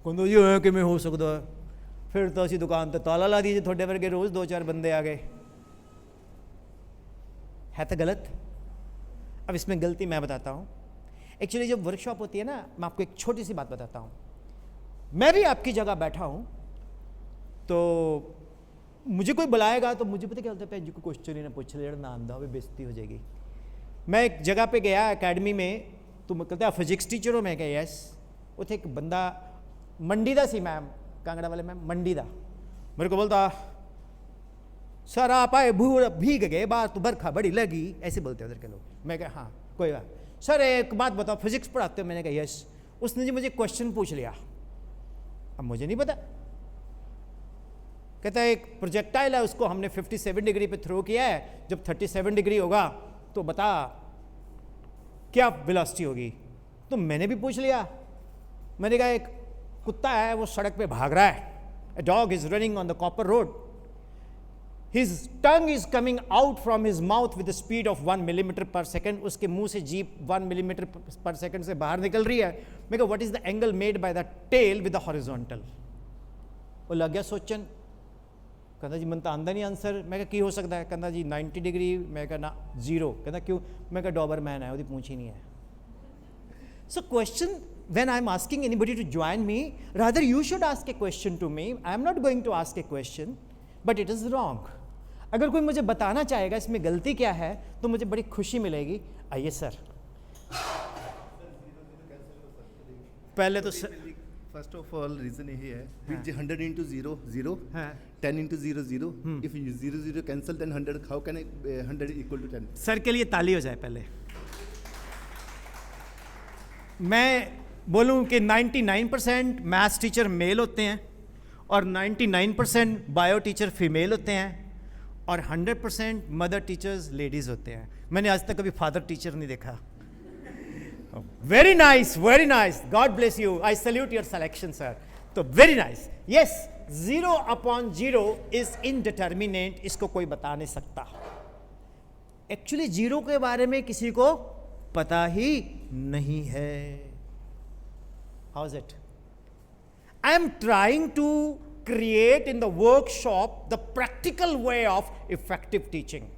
[SPEAKER 2] कहते जी है किमें हो सकता है? फिर तो असी दुकान तो ताला ला दीजिए, थोड़े वर्गे रोज़ 2-4 बंदे आ गए। है तो गलत। अब इसमें गलती मैं बताता हूँ। एक्चुअली जब वर्कशॉप होती है ना, मैं आपको एक छोटी सी बात बताता हूँ। मैं भी आपकी जगह बैठा हूँ, तो मुझे कोई बुलाएगा तो मुझे पता क्या होता है, भैन जी को क्वेश्चन ही ना पूछ ले, ना आंदा हो, बेइज्जती हो जाएगी। मैं एक जगह पे गया एकेडमी में, तो मैं कहता फिजिक्स टीचर हो? मैं कहा यस। उत्थे एक बंदा मंडी दा सी, मैम कांगड़ा वाले मैम मंडी दा, मेरे को बोलता सर आप आए भीग गए बाहर तो बरखा बड़ी लगी, ऐसे बोलते हैं उधर के लोग। मैं कहा हाँ कोई बात। सर एक बात बताओ फिजिक्स पढ़ाते हो? मैंने कहा यस। उसने जी मुझे क्वेश्चन पूछ लिया, अब मुझे नहीं पता। कहता है एक प्रोजेक्टाइल है, उसको हमने 57 डिग्री पे थ्रो किया है, जब 37 डिग्री होगा तो बता क्या वेलोसिटी होगी। तो मैंने भी पूछ लिया मैंने कहा एक कुत्ता है वो सड़क पे भाग रहा है, a dog is running on the copper road, his tongue is coming out from his mouth with the speed of 1 millimeter per second, उसके मुंह से जीभ 1 millimeter per second से बाहर निकल रही है। मैं कहा what is the angle made by the tail with the horizontal? वो लग गया सोचन, कहता जी मन तो आंदा नहीं आंसर। मैं कहा की हो सकता है, कहता जी 90 डिग्री। मैं कहा ना 0। कहता क्यों? मैं कहा डॉबरमैन है, उसकी पूंछ ही नहीं है। So question, when I'm asking anybody to join me, rather you should ask a question to me. I am not going to ask a question, but it is wrong. अगर कोई मुझे बताना चाहेगा इसमें गलती क्या है तो मुझे बड़ी खुशी मिलेगी। आइए सर। पहले तो
[SPEAKER 6] First of all, reason यही है, with 100 into 0, 0,
[SPEAKER 2] हाँ।
[SPEAKER 6] 10 into 0, 0. If you 0, 0 cancel, then 100, how can 100 equal to 10?
[SPEAKER 2] Sir के लिए ताली हो जाए पहले। मैं बोलूं कि 99% मैथ्स टीचर मेल होते हैं और 99% बायो टीचर फीमेल होते हैं और 100% मदर टीचर्स लेडीज़ होते हैं। मैंने आज तक कभी फादर टीचर नहीं देखा। Very nice, God bless you, I salute your selection sir. तो very nice, yes, 0/0 is indeterminate, इसको कोई बता नहीं सकता। एक्चुअली 0 के बारे में किसी को पता ही नहीं है। How is it? I am trying to create in the workshop the practical way of effective teaching,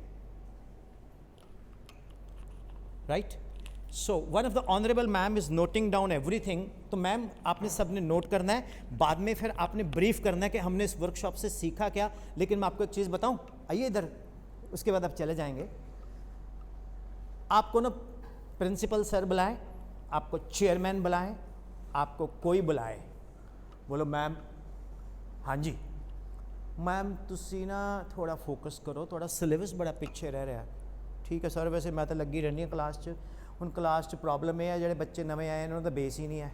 [SPEAKER 2] right? So one of the honorable ma'am is noting down everything. तो मैम आपने सबने नोट करना है, बाद में फिर आपने ब्रीफ करना है कि हमने इस वर्कशॉप से सीखा क्या। लेकिन मैं आपको एक चीज़ बताऊं, आइए इधर, उसके बाद आप चले जाएंगे। आपको ना प्रिंसिपल सर बुलाएं, आपको चेयरमैन बुलाएं, आपको कोई बुलाए, बोलो मैम हाँ जी मैम तुसी ना थोड़ा फोकस करो, थोड़ा सिलेबस बड़ा पिछे रह रहा है। ठीक है सर, वैसे मैं तो लगी रहनी है क्लास च, हुण क्लास च प्रॉब्लम है जेडे बच्चे नवे आए इन्होंने तो बेस ही नहीं है।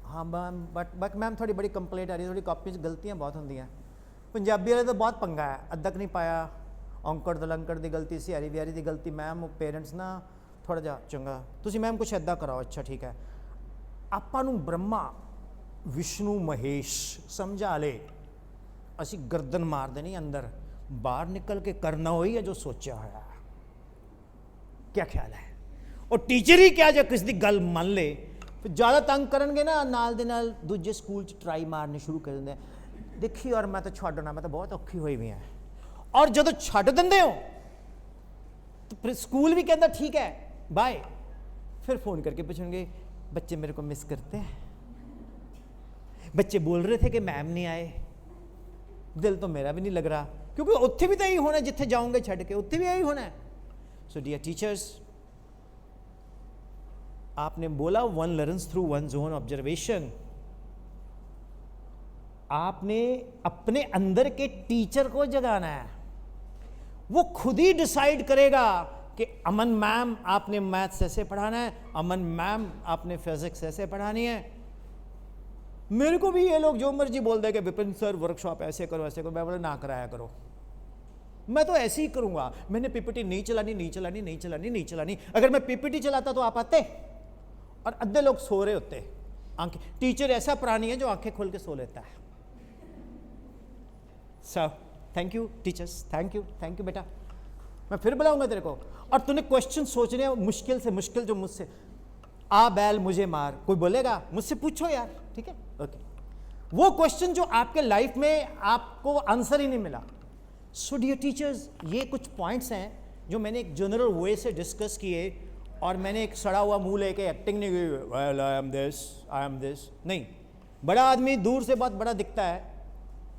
[SPEAKER 2] हाँ मैम बट मैम थोड़ी बड़ी कंप्लेंट आ रही है, थोड़ी कॉपी च गलतियाँ बहुत होंगी। पंजाबी वाले तो बहुत पंगा है, अद्धक नहीं पाया, औंकड़ दलंकड़ की गलती, सियारी बिहारी की गलती। मैम पेरेंट्स ना थोड़ा जा चंगा, तुसी मैम कुछ इदा कराओ। अच्छा ठीक है, आपां नूं ब्रह्मा विष्णु महेश समझा ले, असी गर्दन मार देनी अंदर, बाहर निकल के करना वही है जो सोचा है। क्या ख्याल है? और टीचर ही क्या जो किसी की गल मान ले, फिर ज़्यादा तंग करनगे ना, नाल दे नाल दूजे स्कूल च ट्राई मारने शुरू कर देंगे। देखी और मैं तो छड्डना, मैं तो बहुत औखी हुई हुई है। और जो छड्ड देंदे हो तो फिर स्कूल भी कहता ठीक है बाय, फिर फ़ोन करके पूछेंगे बच्चे मेरे को मिस करते हैं, बच्चे बोल रहे थे कि मैम नहीं आए। दिल तो मेरा भी नहीं लग रहा, क्योंकि उत्थे भी तो यही होना, जिथे जाऊंगे छड़ के उत्थे भी यही होना है। सो डियर टीचर्स, आपने बोला one learns through one own observation. आपने अपने अंदर के टीचर को जगाना है, वो खुद ही डिसाइड करेगा कि अमन मैम आपने मैथ्स ऐसे पढ़ाना है, अमन मैम आपने फिजिक्स ऐसे पढ़ानी है। मेरे को भी ये लोग जो मर्जी बोल दे कि विपिन सर वर्कशॉप ऐसे करो ऐसे करो, मैं बोले ना कराया करो, मैं तो ऐसे ही करूंगा। मैंने पीपीटी नहीं चलानी। अगर मैं पीपीटी चलाता तो आप आते, और अद्धे लोग सो रहे होते आंखें। टीचर ऐसा प्राणी है जो आंखें खोल के सो लेता है। So thank you teachers, thank you बेटा, मैं फिर बुलाऊंगा तेरे को। और तूने क्वेश्चन सोचने हैं मुश्किल से मुश्किल, जो मुझसे आ बैल मुझे मार, कोई बोलेगा मुझसे पूछो यार, ठीक है ओके। वो क्वेश्चन जो आपके लाइफ में आपको आंसर ही नहीं मिला। सो डियर टीचर्स, ये कुछ पॉइंट्स हैं जो मैंने एक जनरल वे से डिस्कस किए, और मैंने एक सड़ा हुआ मुंह लेके एक्टिंग नहीं की, वेल आई एम दिस नहीं। बड़ा आदमी दूर से बहुत बड़ा दिखता है,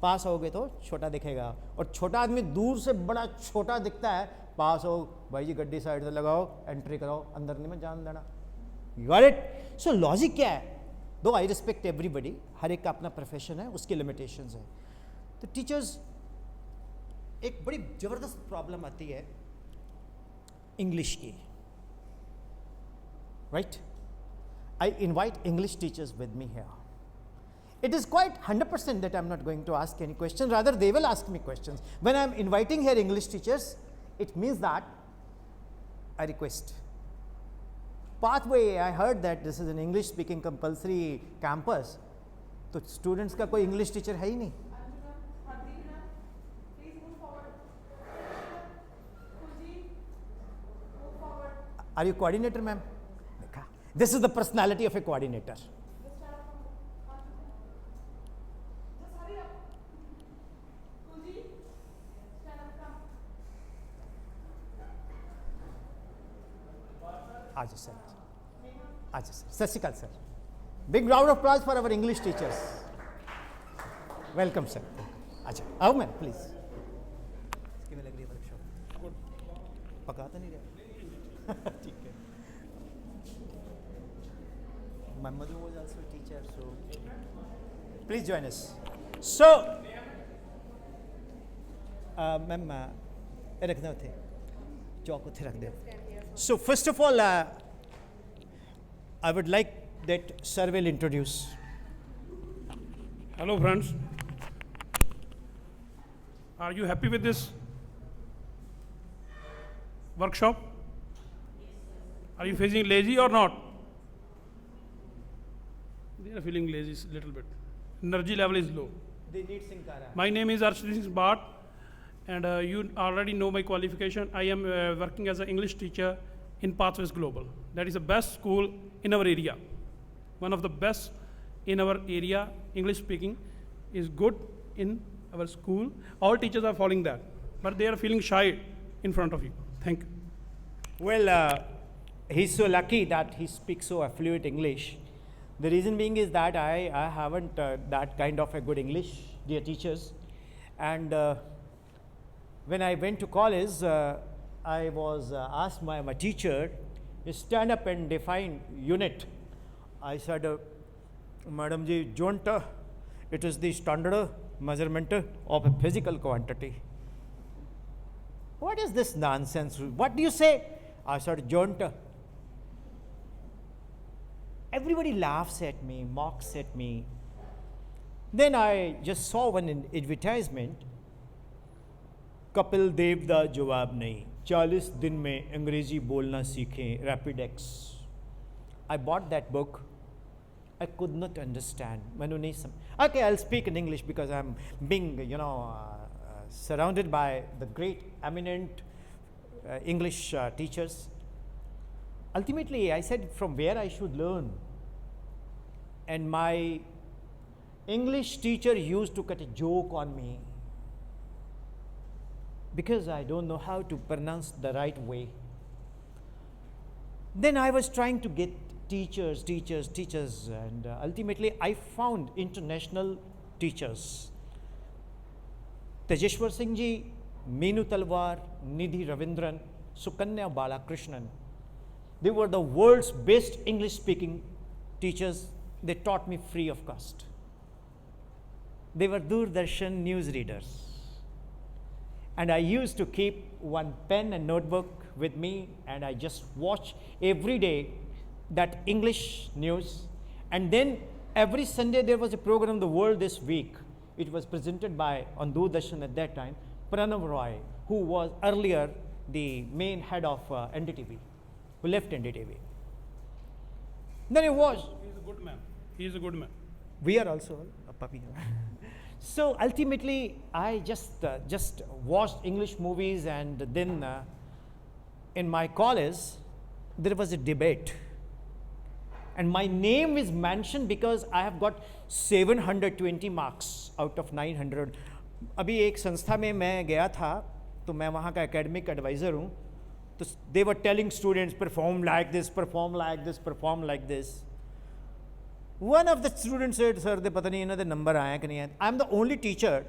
[SPEAKER 2] पास होगे तो छोटा दिखेगा, और छोटा आदमी दूर से बड़ा छोटा दिखता है, पास हो भाई जी गड्डी साइड से लगाओ, एंट्री कराओ, अंदर नहीं मैं जान देना। You got it? So logic क्या है? दो आई रिस्पेक्ट एवरीबडी, हर एक का अपना प्रोफेशन है, उसकी लिमिटेशंस है। तो टीचर्स, एक बड़ी जबरदस्त प्रॉब्लम आती है इंग्लिश की, right? I invite English teachers with me here. It is quite 100% that I am not going to ask any question, rather they will ask me questions. When I am inviting here English teachers, it means that I request pathway, I heard that this is an English speaking compulsory campus. तो students का कोई English teacher है ही नहीं. Are you coordinator, ma'am? देखा. This is the personality of a coordinator. Ajay sir. Ajay sir. Sat Shri Akal sir. Big round of applause for our English teachers. Welcome sir. Ajay. आओ ma'am please. किਵੇਂ लग रही है workshop? पका तो नहीं रहा? ठीक है. My mother was also a teacher, so please join us. So, ma'am रखना थे चौक उथे रख दे. So first of all, I would like that sir will introduce.
[SPEAKER 9] Hello friends. Are you happy with this workshop? Are you feeling lazy or not? They are feeling lazy a little bit. Energy level is low.
[SPEAKER 2] They need Sankara.
[SPEAKER 9] My name is Arshdeep Singh Bhatt, and you already know my qualification. I am working as an English teacher in Pathways Global. That is the best school in our area. One of the best in our area. English speaking is good in our school. All teachers are following that, but they are feeling shy in front of you. Thank you.
[SPEAKER 2] Well, he's so lucky that he speaks so affluent English. The reason being is that I haven't that kind of a good English, dear teachers. And when I went to college, I was asked by my teacher to stand up and define unit. I said, Madam ji, joint, it is the standard measurement of a physical quantity. What is this nonsense? What do you say? I said, joint. Everybody laughs at me, mocks at me. Then I just saw one advertisement. Kapil Dev दा जवाब नहीं 40 दिन में अंग्रेजी बोलना सीखें Rapidex. I bought that book. I could not understand. मैंने नहीं समझ. Okay, I'll speak in English because I'm being, surrounded by the great, eminent English teachers. Ultimately, I said from where I should learn. And my English teacher used to cut a joke on me because I don't know how to pronounce the right way. Then I was trying to get teachers, and ultimately I found international teachers. Tejeshwar Singh ji, Meenu Talwar, Nidhi Ravindran, Sukanya Balakrishnan. They were the world's best English speaking teachers. They taught me free of cost. They were Doordarshan news readers. And I used to keep one pen and notebook with me, and I just watch every day that English news. And then every Sunday there was a program, The World This Week. It was presented by, on Doordarshan at that time, Pranav Roy, who was earlier the main head of NDTV, who left NDTV. Then it was.
[SPEAKER 9] He is a good man. He is a good man.
[SPEAKER 2] We are also a puppy. So ultimately, I just watched English movies, and then in my college, there was a debate. And my name is mentioned because I have got 720 marks out of 900. अभी एक संस्था में मैं गया था, तो मैं वहाँ का academic advisor हूँ. तो they were telling students, perform like this, perform like this, perform like this. One of the students said, sir, the pata nahi inna de number aaya ki nahi aaya. I'm the only teacher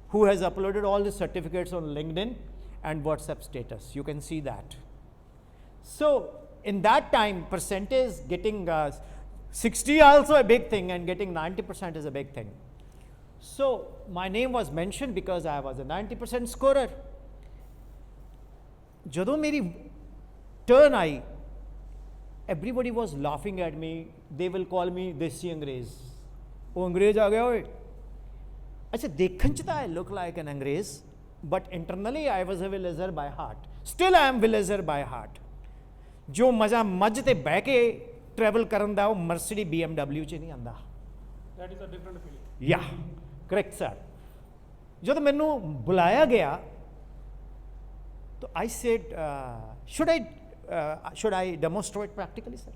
[SPEAKER 2] who has uploaded all the certificates on LinkedIn and WhatsApp status. You can see that. So in that time, percentage getting 60 also a big thing, and getting 90% is a big thing. So my name was mentioned because I was a 90% scorer. ਜਦੋਂ मेरी turn I, everybody was laughing at me. They will call me देसी अंग्रेज. वो अंग्रेज आ गया ओए. अच्छा देखन च I look like an अंग्रेज, but internally I was a villager by heart. Still I am villager by heart. जो मज़ा मज ते बह के ट्रैवल करन दा वो मर्सिडी BMW च नहीं आंदा।
[SPEAKER 9] That is a different feeling.
[SPEAKER 2] या करेक्ट सर। जब मैनू बुलाया गया तो I said should I demonstrate practically sir?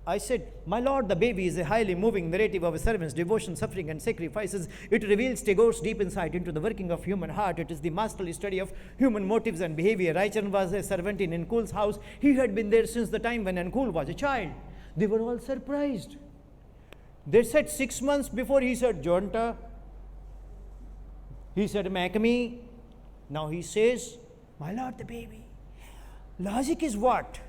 [SPEAKER 2] I said, my lord, the baby is a highly moving narrative of a servant's devotion, suffering and sacrifices. It reveals Tagore's deep insight into the working of human heart. It is the masterly study of human motives and behavior. Raichand was a servant in Ankul's house. He had been there since the time when Ankul was a child. They were all surprised. They said 6 months before he said Jonta. He said Macame. Now he says, my lord, the baby. Logic is what?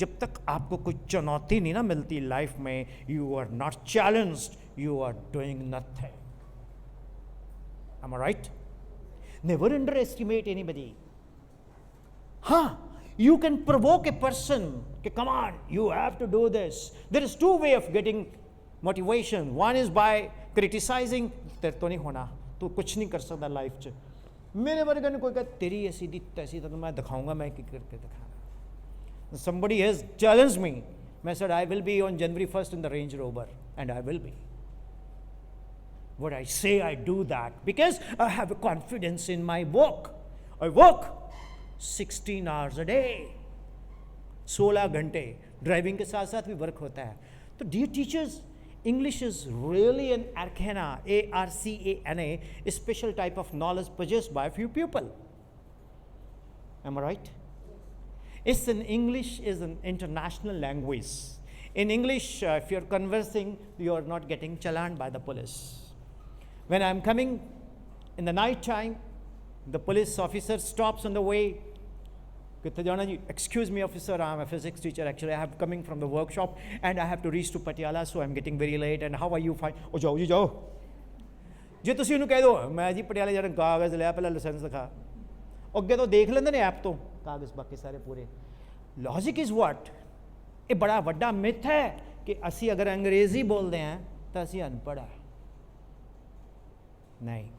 [SPEAKER 2] जब तक आपको कोई चुनौती नहीं ना मिलती life में, you are not challenged, you are doing nothing. Am I right? Never underestimate anybody. हाँ, you can provoke a person कि come on, you have to do this. There is 2 ways of getting motivation. One is by criticizing, तेरे तो नहीं होना, तू कुछ नहीं कर सकता लाइफ च। मेरे वर्ग ने कोई कहा तेरी ऐसी दी तैसी तो मैं दिखाऊंगा, मैं क्या करके दिखाना। Somebody has challenged me. I said, I will be on January 1st in the Range Rover, and I will be. What I say, I do that because I have a confidence in my work. I work 16 hours a day, 16 घंटे driving के साथ साथ भी work होता है। तो dear teachers, English is really an arcana, ARCANA, a special type of knowledge possessed by a few people. Am I right? English is an international language. In English, if you're conversing, you're not getting challaned by the police. When I'm coming in the night time, the police officer stops on the way. Excuse me, officer, I'm a physics teacher. Actually, I have coming from the workshop and I have to reach to Patiala, so I'm getting very late. And how are you? Fine. Oh, जाओ जी जाओ। जे तुसी उन्हें कह दो मैं जी पटियाला जाना, कागज़ लिया पहले लाइसेंस दिखा, अगे तो देख लेंदे ने ऐप तो कागज़ बाकी सारे पूरे। Logic is what? ये बड़ा वड्डा मिथ है कि असी अगर अंग्रेज़ी बोलते हैं तो असी अनपढ़ है। नहीं,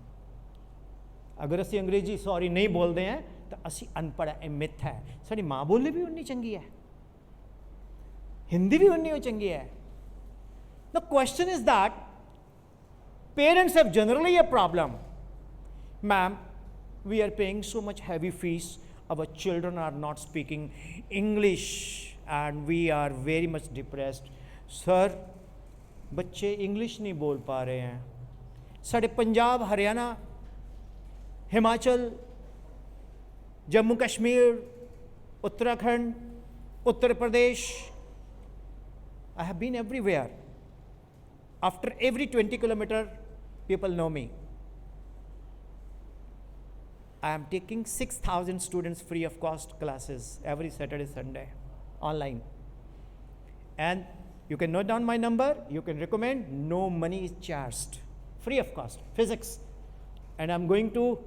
[SPEAKER 2] अगर असी अंग्रेजी सॉरी नहीं बोलते हैं तो असी अनपढ़ है, मिथ है। साड़ी माँ बोली भी उन्नी चंगी है, हिंदी भी उन्नी चंगी है। The question is that parents have generally a problem. Ma'am, we are paying so much heavy fees, our children are not speaking English and we are very much depressed. Sir, बच्चे इंग्लिश नहीं बोल पा रहे हैं। साढ़े Punjab, Haryana, Himachal, Jammu Kashmir, Uttarakhand, Uttar Pradesh, I have been everywhere. After every 20 kilometers, people know me. I am taking 6,000 students free of cost classes every Saturday, Sunday, online. And you can note down my number, you can recommend, no money is charged, free of cost, physics. And I'm going to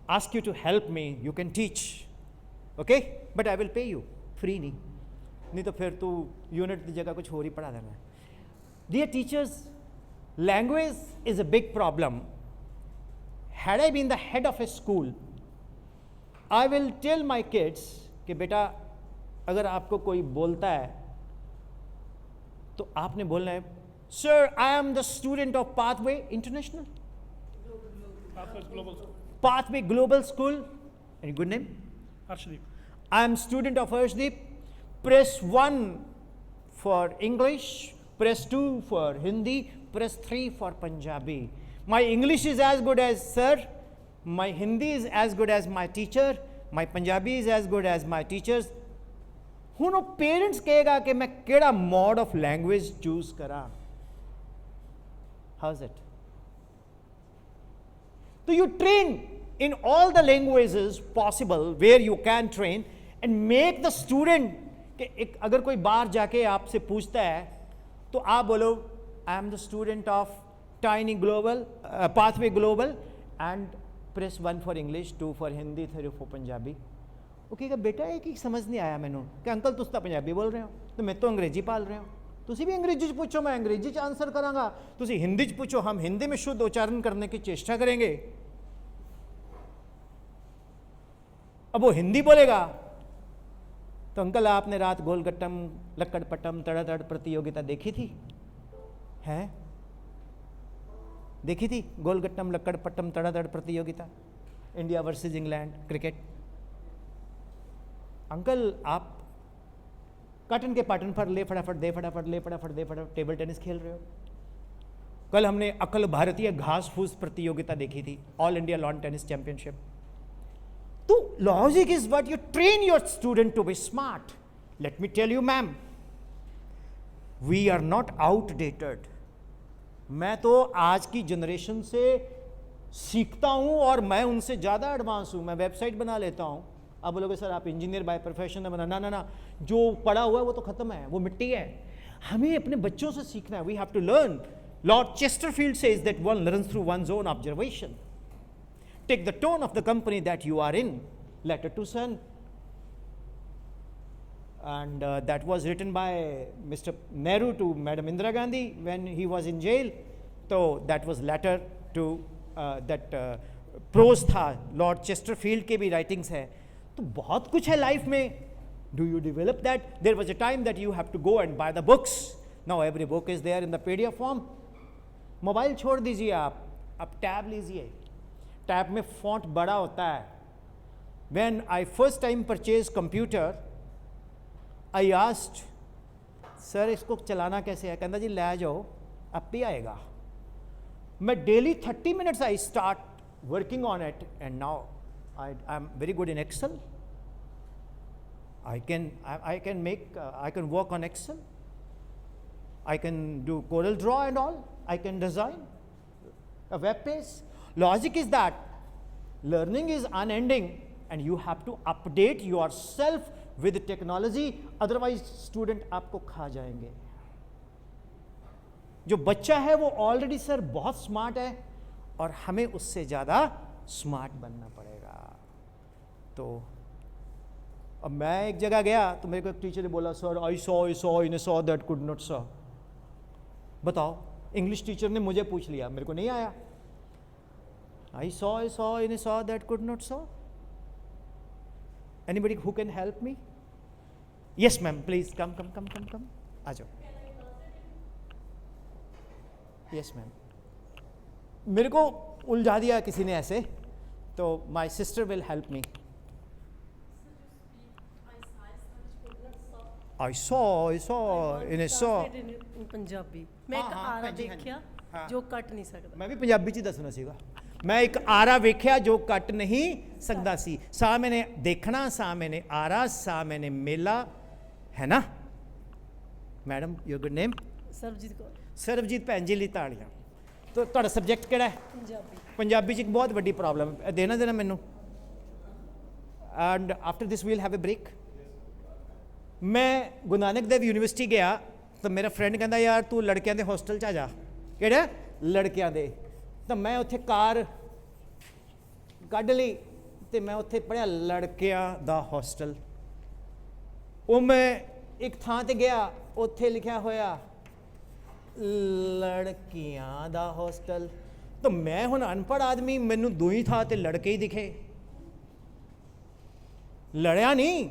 [SPEAKER 2] ask you to help me, you can teach, okay? But I will pay you, free नहीं तो फिर तू unit की जगह कुछ और ही पढ़ा देना। Dear teachers, language is a big problem. Had I been the head of a school, I will tell my kids कि बेटा अगर आपको कोई बोलता है तो आपने बोलना है, Sir, I am the student of Pathway International.
[SPEAKER 9] Pathway Global School.
[SPEAKER 2] Pathway Global School. Any good name?
[SPEAKER 9] Arshdeep.
[SPEAKER 2] I am student of Arshdeep. Press 1 for English, press 2 for Hindi, press 3 for Punjabi. My English is as good as sir. My Hindi is as good as my teacher, my Punjabi is as good as my teachers. ਹੁਣ ਉਹ parents कहेगा कि मैं केड़ा mode of language choose करा। How is it? तो you train in all the languages possible where you can train and make the student कि अगर कोई बाहर जाके आपसे पूछता है तो आप बोलो I am the student of Tiny Global, Pathway Global and press 1 for English, 2 for Hindi, 3 for Punjabi. वो कहेगा बेटा एक ही समझ नहीं आया मैनू कि अंकल तुस तो पंजाबी बोल रहे हो तो मैं तो अंग्रेजी पाल रहे हो, तुसी भी अंग्रेजी च पूछो मैं अंग्रेजी च आंसर करांगा, तुसी हिंदी च पूछो हम हिंदी में शुद्ध उच्चारण करने की चेष्टा करेंगे। अब वो हिंदी बोलेगा तो अंकल आपने रात गोलगट्टम लक्कड़पट्टम तड़ातड़ प्रतियोगिता देखी थी? है देखी थी गोलगट्टम लक्कड़पट्टम तड़ातड़ प्रतियोगिता, India versus England cricket? Uncle आप कॉटन के पाटन पर ले फटाफट दे फटाफट ले फटाफट दे फटाफट टेबल टेनिस खेल रहे हो? कल हमने अखिल भारतीय घास फूस प्रतियोगिता देखी थी, all India lawn tennis championship. तो logic is what you train your student to be smart. Let me tell you ma'am, we are not outdated. मैं तो आज की जनरेशन से सीखता हूं और मैं उनसे ज़्यादा एडवांस हूं। मैं वेबसाइट बना लेता हूं। आप बोलोगे सर आप इंजीनियर बाय प्रोफेशन है बना, ना ना ना, जो पढ़ा हुआ है वो तो खत्म है, वो मिट्टी है। हमें अपने बच्चों से सीखना है। We have to learn. Lord Chesterfield says that one learns through one's own observation. Take the tone of the company that you are in. Letter to son, and that was written by Mr. Nehru to Madam Indira Gandhi when he was in jail. So that was letter to that prose था, Lord Chesterfield के भी writings है। तो बहुत कुछ है life में। Do you develop that? There was a time that you have to go and buy the books. Now every book is there in the PDF form. Mobile छोड़ दीजिए आप टैब लीजिए। टैब में फॉन्ट बड़ा होता है। When I first time purchased computer, I asked, sir इसको चलाना कैसे है? कहता जी ले जाओ अब भी आएगा। मैं daily 30 minutes I start working on it and now I'm very good in Excel. I can work on Excel. I can do Corel Draw and all. I can design a web page. Logic is that learning is unending and you have to update yourself with technology, otherwise student आपको खा जाएंगे। जो बच्चा है वो already sir बहुत smart है और हमें उससे ज़्यादा स्मार्ट बनना पड़ेगा। तो अब मैं एक जगह गया तो मेरे को एक टीचर ने बोला sir I saw in saw that could not saw. बताओ, इंग्लिश टीचर ने मुझे पूछ लिया, मेरे को नहीं आया। I saw in saw that could not saw. Anybody who can help me? Yes ma'am, please come आ जाओ। Yes ma'am, मेरे को उलझा दिया किसी ने ऐसे, तो my sister will help me. I saw in a saw।
[SPEAKER 10] Punjabi ਮੈਂ ਇੱਕ ਆਰਾ ਦੇਖਿਆ ਜੋ ਕੱਟ ਨਹੀਂ ਸਕਦਾ।
[SPEAKER 2] ਮੈਂ ਵੀ ਪੰਜਾਬੀ ਚ ਹੀ ਦੱਸਣਾ ਸੀਗਾ। ਮੈਂ ਇੱਕ ਆਰਾ ਵੇਖਿਆ ਜੋ ਕੱਟ ਨਹੀਂ ਸਕਦਾ ਸੀ। ਸਾ ਮੈਨੇ ਦੇਖਣਾ, ਸਾ ਮੈਨੇ ਆਰਾ, ਸਾ ਮੈਨੇ ਮੇਲਾ, ਹੈ ਨਾ ਮੈਡਮ? ਯੂਰ ਗੁੱਡ ਨੇਮ?
[SPEAKER 10] ਸਰਬਜੀਤ ਕੌਰ।
[SPEAKER 2] ਸਰਬਜੀਤ ਭੈਣ ਜੀ ਲਈ ਤਾੜੀਆਂ। ਤਾਂ ਤੁਹਾਡਾ ਸਬਜੈਕਟ ਕਿਹੜਾ ਹੈ?
[SPEAKER 10] ਪੰਜਾਬੀ।
[SPEAKER 2] ਪੰਜਾਬੀ 'ਚ ਇੱਕ ਬਹੁਤ ਵੱਡੀ ਪ੍ਰੋਬਲਮ ਹੈ, ਦੇਣਾ ਮੈਨੂੰ। And after this we'll have a break. ਮੈਂ ਗੁਰੂ ਨਾਨਕ ਦੇਵ ਯੂਨੀਵਰਸਿਟੀ ਗਿਆ ਤਾਂ ਮੇਰਾ ਫਰੈਂਡ ਕਹਿੰਦਾ ਯਾਰ ਤੂੰ ਲੜਕਿਆਂ ਦੇ ਹੋਸਟਲ 'ਚ ਆ ਜਾ। ਕਿਹੜਾ? ਲੜਕਿਆਂ ਦੇ। ਤਾਂ ਮੈਂ ਉੱਥੇ ਕਾਰ ਕੱਢ ਲਈ ਤੇ ਮੈਂ ਉੱਥੇ ਪੜ੍ਹਿਆ ਲੜਕਿਆਂ ਦਾ ਹੋਸਟਲ। ਉਹ ਮੈਂ ਇੱਕ ਥਾਂ ਤੇ ਗਿਆ, ਉੱਥੇ ਲਿਖਿਆ ਹੋਇਆ ਲੜਕੀਆਂ ਦਾ ਹੋਸਟਲ। ਤਾਂ ਮੈਂ ਹੁਣ ਅਨਪੜ੍ਹ ਆਦਮੀ, ਮੈਨੂੰ ਦੋਈ ਥਾਂ ਤੇ ਲੜਕੇ ਹੀ ਦਿਖੇ। ਲੜਿਆ ਨਹੀਂ,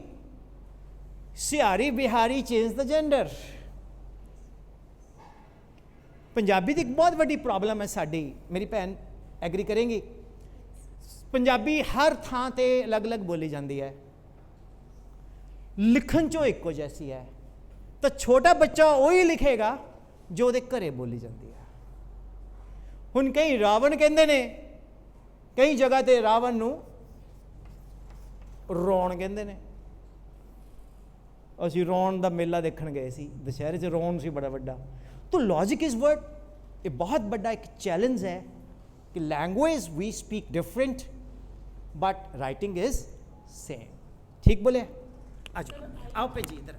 [SPEAKER 2] ਸਿਹਾਰੀ ਬਿਹਾਰੀ ਚੇਂਜ ਦਾ ਜੈਂਡਰ। ਪੰਜਾਬੀ ਦੀ ਇੱਕ ਬਹੁਤ ਵੱਡੀ ਪ੍ਰੋਬਲਮ ਹੈ ਸਾਡੀ। ਮੇਰੀ ਭੈਣ ਐਗਰੀ ਕਰੇਂਗੀ, ਪੰਜਾਬੀ ਹਰ ਥਾਂ ਤੇ ਅਲੱਗ-ਅਲੱਗ ਬੋਲੀ ਜਾਂਦੀ ਹੈ, ਲਿਖਣ 'ਚੋਂ ਇੱਕੋ ਜੈਸੀ ਹੈ। ਤਾਂ ਛੋਟਾ ਬੱਚਾ ਉਹੀ ਲਿਖੇਗਾ ਜੋ ਉਹਦੇ ਘਰੇ ਬੋਲੀ ਜਾਂਦੀ ਹੈ। ਹੁਣ ਕਈ ਰਾਵਣ ਕਹਿੰਦੇ ਨੇ, ਕਈ ਜਗ੍ਹਾ ਤੇ ਰਾਵਣ ਨੂੰ ਰੌਣ ਕਹਿੰਦੇ ਨੇ। ਅਸੀਂ ਰੌਣ ਦਾ ਮੇਲਾ ਦੇਖਣ ਗਏ ਸੀ, ਦੁਸ਼ਹਿਰੇ 'ਚ ਰੌਣ ਸੀ ਬੜਾ ਵੱਡਾ। तो लॉजिक इज वर्ड, ये बहुत बड़ा एक चैलेंज है कि language we speak different but writing is same. ठीक बोले? आओ पे जी इधर।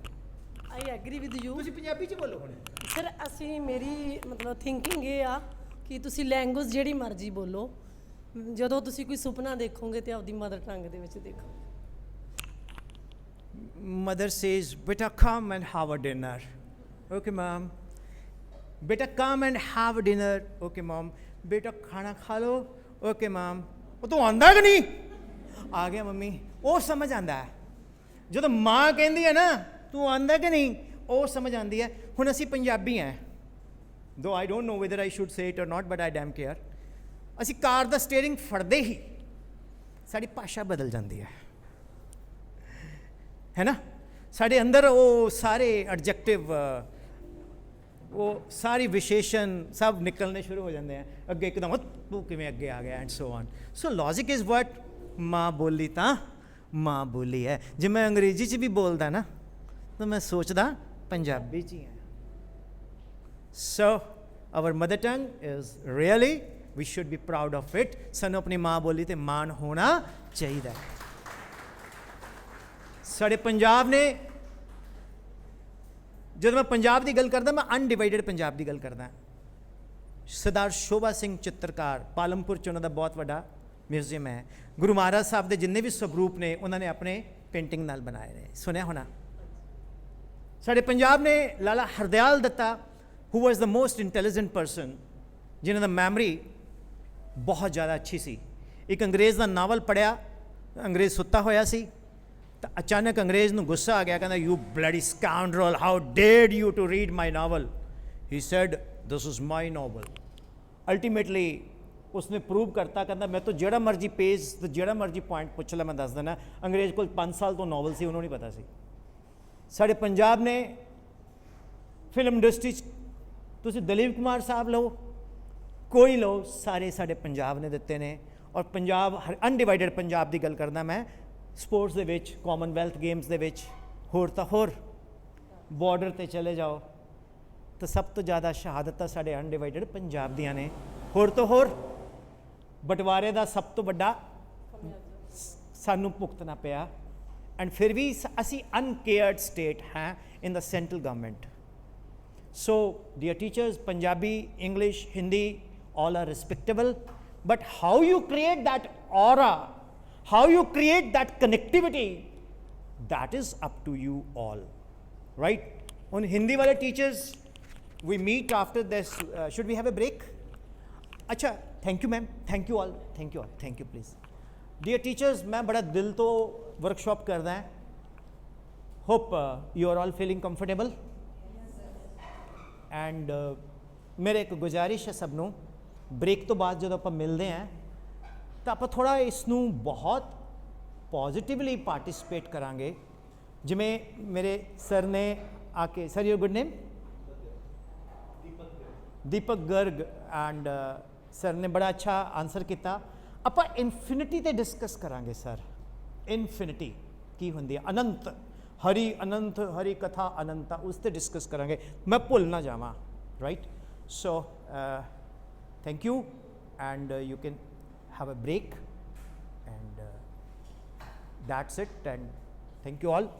[SPEAKER 10] I agree with you.
[SPEAKER 2] ਤੁਸੀਂ ਪੰਜਾਬੀ 'ਚ ਬੋਲੋ ਹੁਣ।
[SPEAKER 10] ਸਰ ਅਸੀਂ ਮੇਰੀ ਮਤਲਬ ਥਿੰਕਿੰਗ ਇਹ ਆ ਕਿ ਤੁਸੀਂ ਲੈਂਗੁਏਜ ਜਿਹੜੀ ਮਰਜ਼ੀ ਬੋਲੋ, ਜਦੋਂ ਤੁਸੀਂ ਕੋਈ ਸੁਪਨਾ ਦੇਖੋਗੇ ਤੇ ਆਪਦੀ ਮਦਰ ਟੰਗ ਦੇ ਵਿੱਚ ਦੇਖੋ।
[SPEAKER 2] मदर सेज बेटा come and have a dinner. Okay ma'am. बेटा come and have dinner. Okay mom. बेटा खाना खा लो। Okay ma'am. वो तो आंदा कि नहीं? आ गया मम्मी। वो समझ आंदा है। ਜਦੋਂ ਮਾਂ ਕਹਿੰਦੀ ਹੈ ਨਾ ਤੂੰ ਆਂਦਾ ਕਿ ਨਹੀਂ, ਉਹ ਸਮਝ ਆਉਂਦੀ ਹੈ। ਹੁਣ ਅਸੀਂ ਪੰਜਾਬੀ ਹਾਂ, ਦੋ I don't know weather I should say it ਔਰ ਨਾਟ, ਬਟ ਆਈ ਡੈਮ ਕੇਅਰ। ਅਸੀਂ ਕਾਰ ਦਾ ਸਟੀਅਰਿੰਗ ਫੜਦੇ ਹੀ ਸਾਡੀ ਭਾਸ਼ਾ ਬਦਲ ਜਾਂਦੀ ਹੈ ਨਾ। ਸਾਡੇ ਅੰਦਰ ਉਹ ਸਾਰੇ ਐਡਜੈਕਟਿਵ, ਉਹ ਸਾਰੀ ਵਿਸ਼ੇਸ਼ਣ ਸਭ ਨਿਕਲਣੇ ਸ਼ੁਰੂ ਹੋ ਜਾਂਦੇ ਆ ਅੱਗੇ, ਇੱਕਦਮ ਤੂੰ ਕਿਵੇਂ ਅੱਗੇ ਆ ਗਿਆ, and so on. So logic is what, ਮਾਂ ਬੋਲੀ ਤਾਂ ਮਾਂ ਬੋਲੀ ਹੈ। ਜੇ ਮੈਂ ਅੰਗਰੇਜ਼ੀ 'ਚ ਵੀ ਬੋਲਦਾ ਨਾ ਤਾਂ ਮੈਂ ਸੋਚਦਾ ਪੰਜਾਬੀ 'ਚ ਹੀ ਹੈ। So our mother tongue is really, we should be proud of it. ਸਾਨੂੰ ਆਪਣੀ ਮਾਂ ਬੋਲੀ 'ਤੇ ਮਾਣ ਹੋਣਾ ਚਾਹੀਦਾ। ਸਾਡੇ ਪੰਜਾਬ ਨੇ, ਜਦੋਂ ਮੈਂ ਪੰਜਾਬ ਦੀ ਗੱਲ ਕਰਦਾ ਮੈਂ ਅਨਡਿਵਾਈਡਡ ਪੰਜਾਬ ਦੀ ਗੱਲ ਕਰਦਾ। ਸਰਦਾਰ ਸ਼ੋਭਾ ਸਿੰਘ ਚਿੱਤਰਕਾਰ, ਪਾਲਮਪੁਰ 'ਚ ਉਹਨਾਂ ਦਾ ਬਹੁਤ ਵੱਡਾ ਮਿਊਜ਼ੀਅਮ ਹੈ। ਗੁਰੂ ਮਹਾਰਾਜ ਸਾਹਿਬ ਦੇ ਜਿੰਨੇ ਵੀ ਸਵਰੂਪ ਨੇ ਉਹਨਾਂ ਨੇ ਆਪਣੇ ਪੇਂਟਿੰਗ ਨਾਲ ਬਣਾਏ ਨੇ, ਸੁਣਿਆ ਹੋਣਾ। ਸਾਡੇ ਪੰਜਾਬ ਨੇ ਲਾਲਾ ਹਰਦਿਆਲ ਦੱਤਾ, ਹੂ ਵਾਜ਼ ਦ ਮੋਸਟ ਇੰਟੈਲੀਜੈਂਟ ਪਰਸਨ, ਜਿਨ੍ਹਾਂ ਦਾ ਮੈਮਰੀ ਬਹੁਤ ਜ਼ਿਆਦਾ ਅੱਛੀ ਸੀ। ਇੱਕ ਅੰਗਰੇਜ਼ ਦਾ ਨਾਵਲ ਪੜ੍ਹਿਆ, ਅੰਗਰੇਜ਼ ਸੁੱਤਾ ਹੋਇਆ ਸੀ, ਤਾਂ ਅਚਾਨਕ ਅੰਗਰੇਜ਼ ਨੂੰ ਗੁੱਸਾ ਆ ਗਿਆ, ਕਹਿੰਦਾ you bloody scoundrel, how dared you to read my novel. He said this is my novel. Ultimately ਉਸਨੇ ਪ੍ਰੂਵ ਕਰਤਾ, ਕਹਿੰਦਾ ਮੈਂ ਤਾਂ ਜਿਹੜਾ ਮਰਜੀ ਪੇਜ ਤੇ ਜਿਹੜਾ ਮਰਜੀ ਪੁਆਇੰਟ ਪੁੱਛ ਲੈ ਮੈਂ ਦੱਸ ਦੇਣਾ। ਅੰਗਰੇਜ਼ ਕੋਲ 5 ਸਾਲ ਤੋਂ ਨਾਵਲ ਸੀ, ਉਹਨੂੰ ਨਹੀਂ ਪਤਾ ਸੀ। ਸਾਡੇ ਪੰਜਾਬ ਨੇ ਫਿਲਮ ਇੰਡਸਟਰੀ 'ਚ ਤੁਸੀਂ ਦਲੀਪ ਕੁਮਾਰ ਸਾਹਿਬ ਲਓ, ਕੋਈ ਲਓ, ਸਾਰੇ ਸਾਡੇ ਪੰਜਾਬ ਨੇ ਦਿੱਤੇ ਨੇ। ਔਰ ਪੰਜਾਬ ਅਨਡਿਵਾਈਡਡ ਪੰਜਾਬ ਦੀ ਗੱਲ ਕਰਦਾ ਮੈਂ, ਸਪੋਰਟਸ ਦੇ ਵਿੱਚ, ਕਾਮਨਵੈਲਥ ਗੇਮਸ ਦੇ ਵਿੱਚ, ਹੋਰ ਤਾਂ ਹੋਰ, ਬਾਰਡਰ 'ਤੇ ਚਲੇ ਜਾਓ ਤਾਂ ਸਭ ਤੋਂ ਜ਼ਿਆਦਾ ਸ਼ਹਾਦਤਾਂ ਸਾਡੇ ਅਨਡਿਵਾਈਡਡ ਪੰਜਾਬ ਦੀਆਂ ਨੇ। ਹੋਰ ਤੋਂ ਹੋਰ ਬਟਵਾਰੇ ਦਾ ਸਭ ਤੋਂ ਵੱਡਾ ਸਾਨੂੰ ਭੁਗਤਣਾ ਪਿਆ, ਐਂਡ ਫਿਰ ਵੀ ਅਸੀਂ ਅਨਕੇਅਰਡ ਸਟੇਟ ਹੈ in the central government. So dear teachers, Punjabi, English, Hindi, all are respectable, but how you create that aura, how you create that connectivity, that is up to you all, right? On Hindi wale teachers, we meet after this. Should we have a break? Acha, thank you ma'am, thank you all, thank you all, thank you please. Dear teachers, मैं बड़ा दिल तो workshop कर रहा है. Hope you are all feeling comfortable. And मेरे एक गुजारिश है सब ਨੂੰ, ਬ੍ਰੇਕ ਤੋਂ ਬਾਅਦ ਜਦੋਂ ਆਪਾਂ ਮਿਲਦੇ ਹਾਂ ਤਾਂ ਆਪਾਂ ਥੋੜ੍ਹਾ ਇਸ ਨੂੰ ਬਹੁਤ ਪੋਜ਼ਿਟਿਵਲੀ ਪਾਰਟਿਸਿਪੇਟ ਕਰਾਂਗੇ। ਜਿਵੇਂ ਮੇਰੇ ਸਰ ਨੇ ਆ ਕੇ, sir your good name? Deepak Garg, and sir ਨੇ ਬੜਾ ਅੱਛਾ ਆਨਸਰ ਕੀਤਾ। ਆਪਾਂ ਇਨਫਿਨਿਟੀ 'ਤੇ ਡਿਸਕਸ ਕਰਾਂਗੇ ਸਰ। ਇਨਫਿਨਿਟੀ ਕੀ ਹੁੰਦੀ ਹੈ? ਅਨੰਤ, ਹਰੀ ਅਨੰਤ, ਹਰੀ ਕਥਾ ਅਨੰਤਾ, ਉਸ 'ਤੇ ਡਿਸਕਸ ਕਰਾਂਗੇ। ਮੈਂ ਭੁੱਲ ਨਾ ਜਾਵਾਂ, right? So thank you, and you can have a break, and that's it, and thank you all.